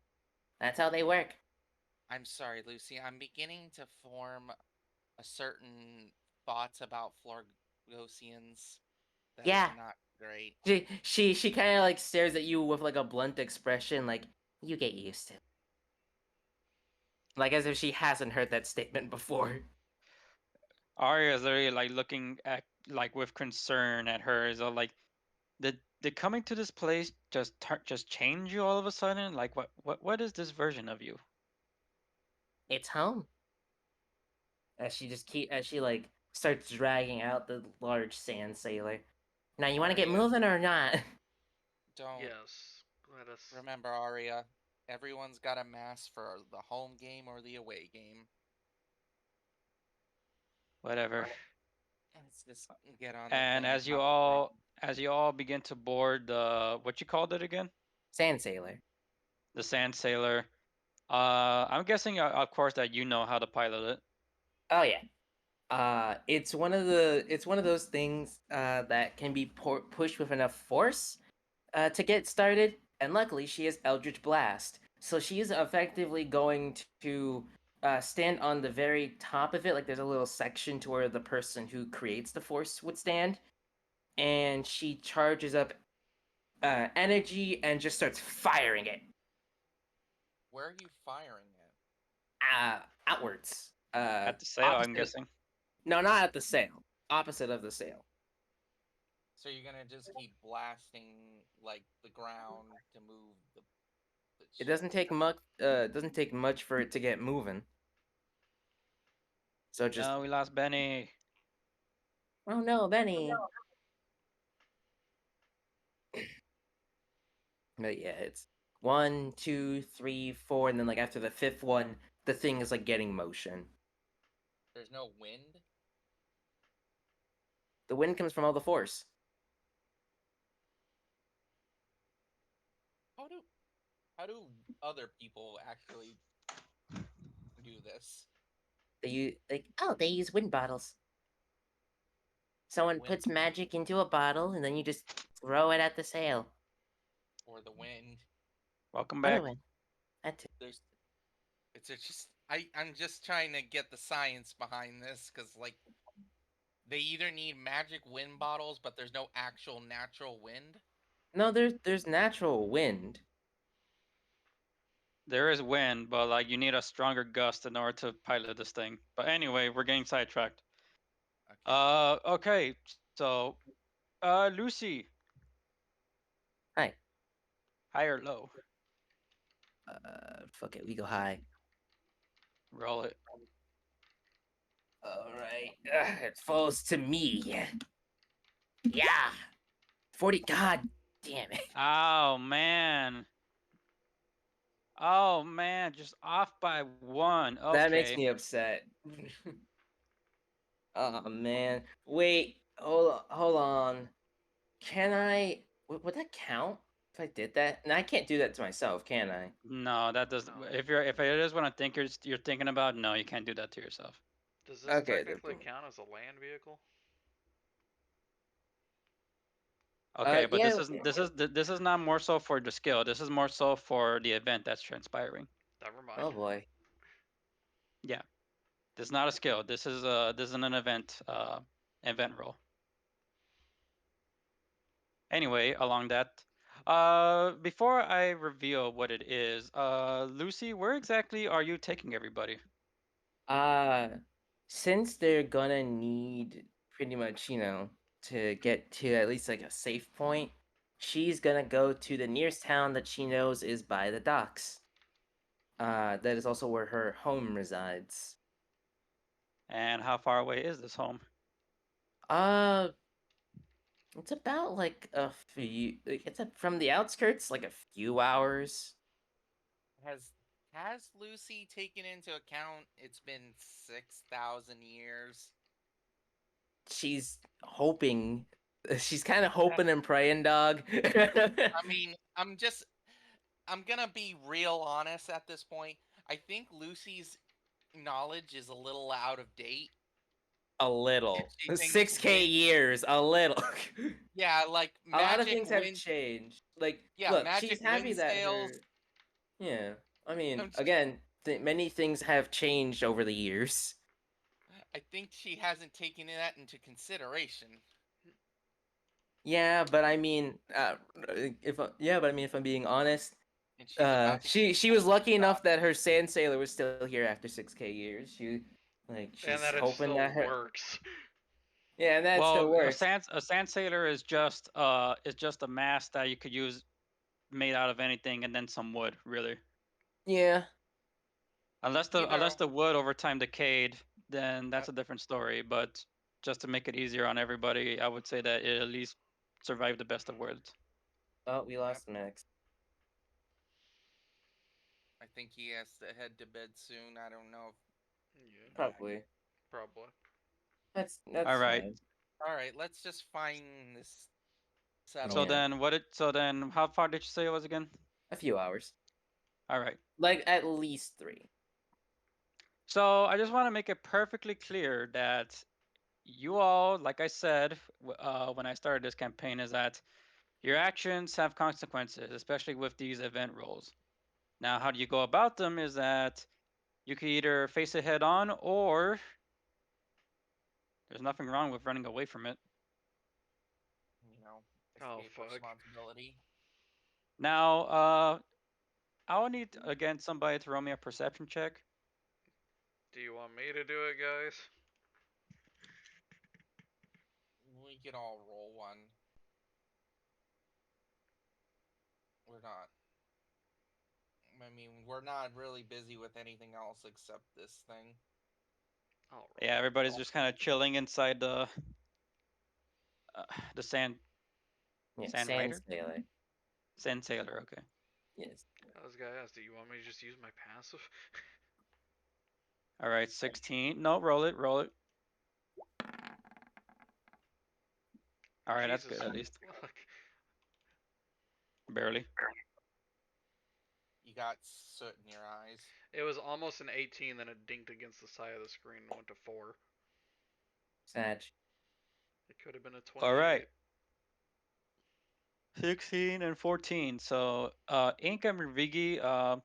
That's how they work. I'm sorry, Lucy, I'm beginning to form a certain thoughts about Florgosians that is Yeah. not great. She kind of like stares at you with like a blunt expression, like you get used to it. Like as if she hasn't heard that statement before. Arya is literally like looking at like with concern at her. Is like, did coming to this place just change you all of a sudden? Like what is this version of you? It's home. As she like starts dragging out the large sand sailor. Now you want to get Arya, moving or not? don't Yes. Let us. remember, Arya. Everyone's got a mask for the home game or the away game. Whatever. Let's just get on the And thing and as you have a drink. all begin to board the what you called it again? Sand sailor. The sand sailor. I'm guessing of course that you know how to pilot it. Oh yeah. It's one of those things that can be pushed with enough force to get started, and luckily she has Eldritch Blast, so she is effectively going to stand on the very top of it. Like there's a little section to where the person who creates the force would stand, and she charges up energy and just starts firing it Where are you firing it? outwards. At the sail, I'm Opposite. guessing. No, not at the sail. Opposite of the sail. So you're gonna just keep blasting like the ground to move the It doesn't take much. Doesn't take much for it to get moving. So just No, we lost Benny. oh no, Benny. But yeah, it's 1, 2, 3, 4, and then like after the fifth one, the thing is like getting motion. There's no wind. The wind comes from all the force. How do how do other people actually do this? They use wind bottles. Someone Wind puts magic into a bottle, and then you just throw it at the sail. or the wind? Welcome Other back. wind. That too. There's just I'm just trying to get the science behind this because like they either need magic wind bottles, but there's no actual natural wind. No, there's natural wind. There is wind, but like you need a stronger gust in order to pilot this thing. But anyway, we're getting sidetracked. Okay. Okay. So, Lucy, Hi. high or low? Fuck it. We go high. Roll it. All right. It falls to me. Yeah. 40. God damn it. Oh man. Oh man, just off by one. That makes Okay. me upset. Oh man. Wait. Hold on. Can I? Would that count if I did that? And I can't do that to myself, can I? No, that doesn't. No. If it is what I think you're thinking about, no, you can't do that to yourself. Does this Okay. technically count as a land vehicle? Okay, but Yeah. this is not more so for the skill. This is more so for the event that's transpiring. Never mind. Oh boy. Yeah, this is not a skill. This is an event roll. Anyway, along that, before I reveal what it is, Lucy, where exactly are you taking everybody? Uh, since they're gonna need pretty much, to get to at least like a safe point, she's gonna go to the nearest town that she knows is by the docks. That is also where her home resides. And how far away is this home? Uh, it's about from the outskirts, like a few hours. Has Lucy taken into account it's been 6,000 years? She's hoping, she's kind of hoping and praying, dog. I mean, I'm gonna be real honest at this point. I think Lucy's knowledge is a little out of date. A little. She thinks 6K years, a little. yeah, like A lot of magic things have wind, changed. Like, yeah, look, magic she's happy wind that sails. her. Yeah. I mean, I'm again, many things have changed over the years. I think she hasn't taken that into consideration. Yeah, but I mean, if I'm being honest, And she's about to get she was lucky shot. enough that her sand sailor was still here after 6K years. And She's that it hoping still that her. works. Yeah, and that still Well, works. a sand sailor is just a mast that you could use made out of anything and then some wood, really. Yeah. Unless the wood over time decayed, then that's Yep. a different story. But just to make it easier on everybody, I would say that it at least survived the best of worlds. Oh, we lost Max. I think he has to head to bed soon. I don't know. Yeah, Probably. probably. That's All right. fine. All right, let's just find this So settlement. then how far did you say it was again? A few hours. All right. Like at least 3. So I just want to make it perfectly clear that you all, like I said when I started this campaign, is that your actions have consequences, especially with these event roles. Now, how do you go about them is that you can either face it head on or there's nothing wrong with running away from it. Oh, Escape fuck. responsibility. Now, I will need, again, somebody to roll me a perception check. Do you want me to do it, guys? We could all roll one. We're not. I mean, we're not really busy with anything else except this thing. All right. Yeah, everybody's just kind of chilling inside the Yeah, sand sand rider? sailor. Sand sailor, okay. Yes. I was gonna ask, do you want me to just use my passive? All right, 16. No, roll it, roll it. All right, that's Jesus, good at least. fuck. Barely. You got soot in your eyes. It was almost an 18, then it dinked against the side of the screen and went to 4. Sag. It could have been a 28. All right. 16 and 14. So, Ink and Rivigi,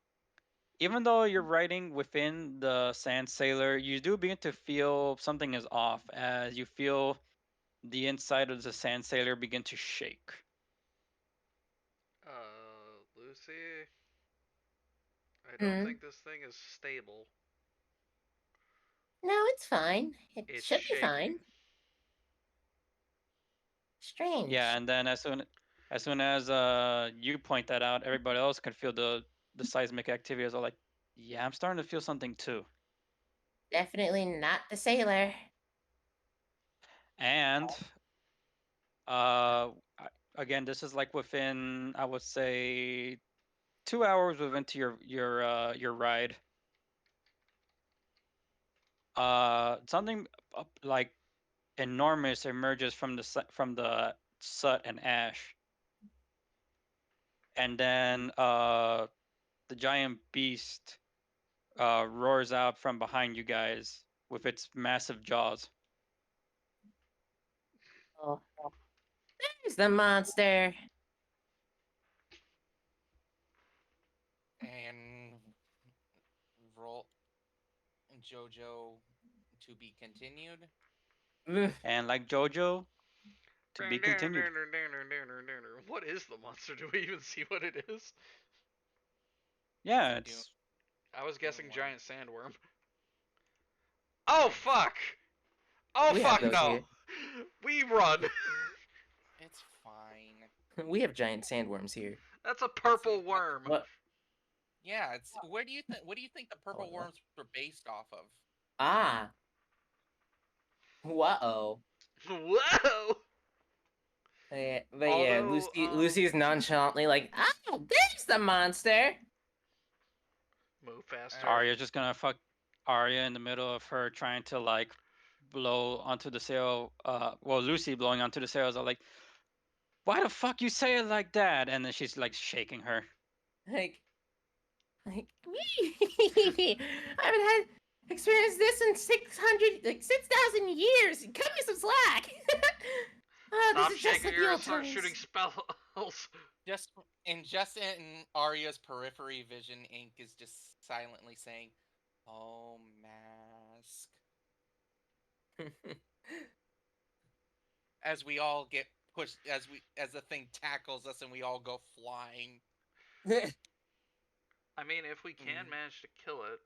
even though you're riding within the Sand Sailor, you do begin to feel something is off as you feel the inside of the Sand Sailor begin to shake. Lucy, I don't think this thing is stable. No, it's fine. It It's should be shaking. fine. Strange. Yeah, and then as soon as you point that out, everybody else can feel the seismic activity as well. Like, yeah, I'm starting to feel something too. Definitely not the sailor. And uh, again, this is like within, I would say, 2 hours within to your ride. Something like enormous emerges from the soot and ash, and then the giant beast roars out from behind you guys with its massive jaws. Oh, there's the monster. And roll JoJo to be continued. Ugh. And like JoJo, to be continued. What is the monster? Do we even see what it is? Yeah, It's a it's I was guessing Doom worm. giant sandworm. Oh It's- fuck! Oh We have fuck those no! here. We run. It's fine. We have giant sandworms here. That's a purple It's not- worm. What? Yeah, it's where do you think? What do you think the purple no. worms were based off of? Ah. Whoa. Whoa! But yeah, Although, Lucy's nonchalantly like, there's the monster. move faster. Arya's just gonna fuck Arya in the middle of her trying to like blow onto the sail. Well, Lucy blowing onto the sails. Are like, why the fuck you say it like that? And then she's like shaking her. Like, I haven't had experienced this in 6,000 years. Cut me some slack. Stop this is just shaking like her the and old start times. shooting spells. Just in Arya's periphery vision, Ink is just silently saying, "Oh, mask." As we all get pushed, as the thing tackles us, and we all go flying. I mean, if we can manage to kill it.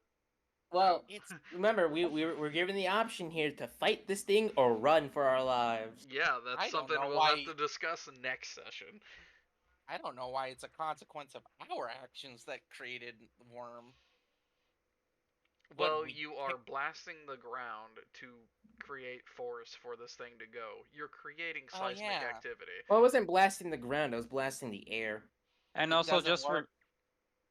Well, It's remember, we're given the option here to fight this thing or run for our lives. Yeah, that's I don't something know we'll why- have to discuss next session. I don't know why it's a consequence of our actions that created the worm. Well, we you are blasting the ground to create force for this thing to go. You're creating Oh, seismic yeah. activity. Well, I wasn't blasting the ground; I was blasting the air. And It also doesn't just work.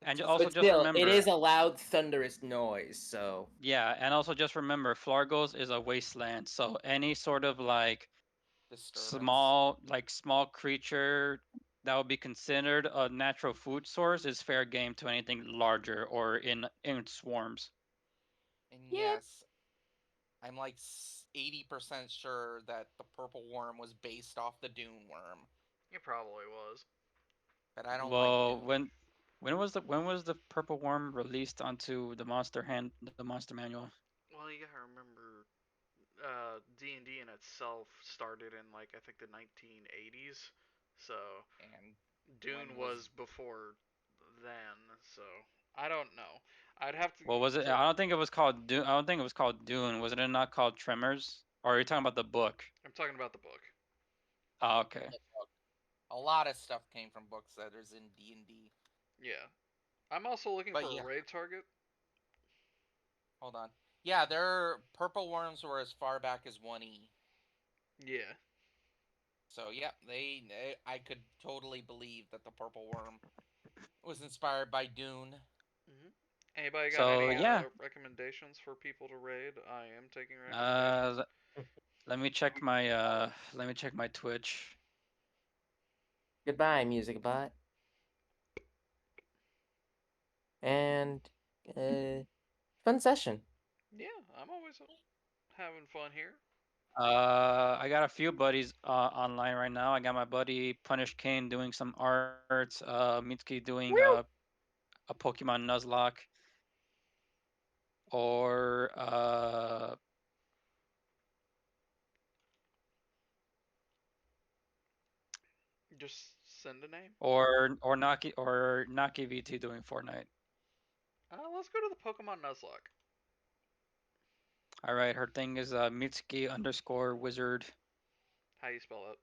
and Doesn't also But just still, remember. it is a loud, thunderous noise. So Yeah, and also just remember, Flargos is a wasteland, so any sort of like disturbance. small creature that would be considered a natural food source is fair game to anything larger or in swarms. And yeah, yes, I'm like 80% sure that the purple worm was based off the Dune worm. It probably was. But I don't like Well, Dune. when was the purple worm released onto the monster manual? Well, you gotta remember, D&D in itself started in like I think the 1980s, so And Dune when was before then. So I don't know. I'd have to. What was it? I don't think it was called Dune. I don't think it was called Dune. Was it not called Tremors? Or are you talking about the book? I'm talking about the book. Oh, okay. a lot of stuff came from books that is in D&D. Yeah. I'm also looking But for yeah. a raid target. Hold on. Yeah, their purple worms were as far back as 1E. Yeah. So yeah, I could totally believe that the purple worm was inspired by Dune. Anybody got So any yeah, recommendations for people to raid? I am taking recommendations. uh, let me check my Twitch. goodbye, music bot. And fun session. Yeah, I'm always having fun here. I got a few buddies online right now. I got my buddy Punish Kane doing some art. Mitsuki doing a Pokemon Nuzlocke, or Just send a name. Naki VT doing Fortnite. Let's go to the Pokemon Nuzlocke. All right, her thing is Mitsuki underscore wizard. How you spell it?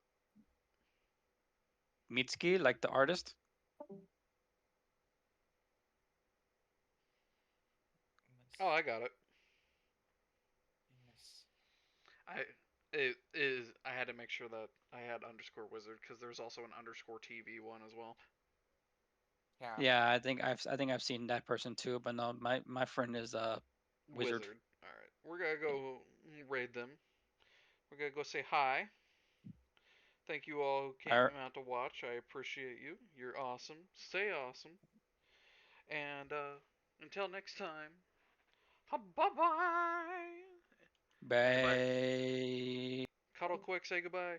Mitsuki, like the artist. Oh, I got it. I had to make sure that I had underscore wizard because there's also an underscore TV one as well. Yeah. Yeah, I think I've seen that person too, but no, my friend is wizard. All right, we're gonna go raid them. We're gonna go say hi. Thank you all who came Alright, out to watch. I appreciate you. You're awesome. Stay awesome. And until next time, bye bye. Everybody, bye. cuddle quick, say goodbye.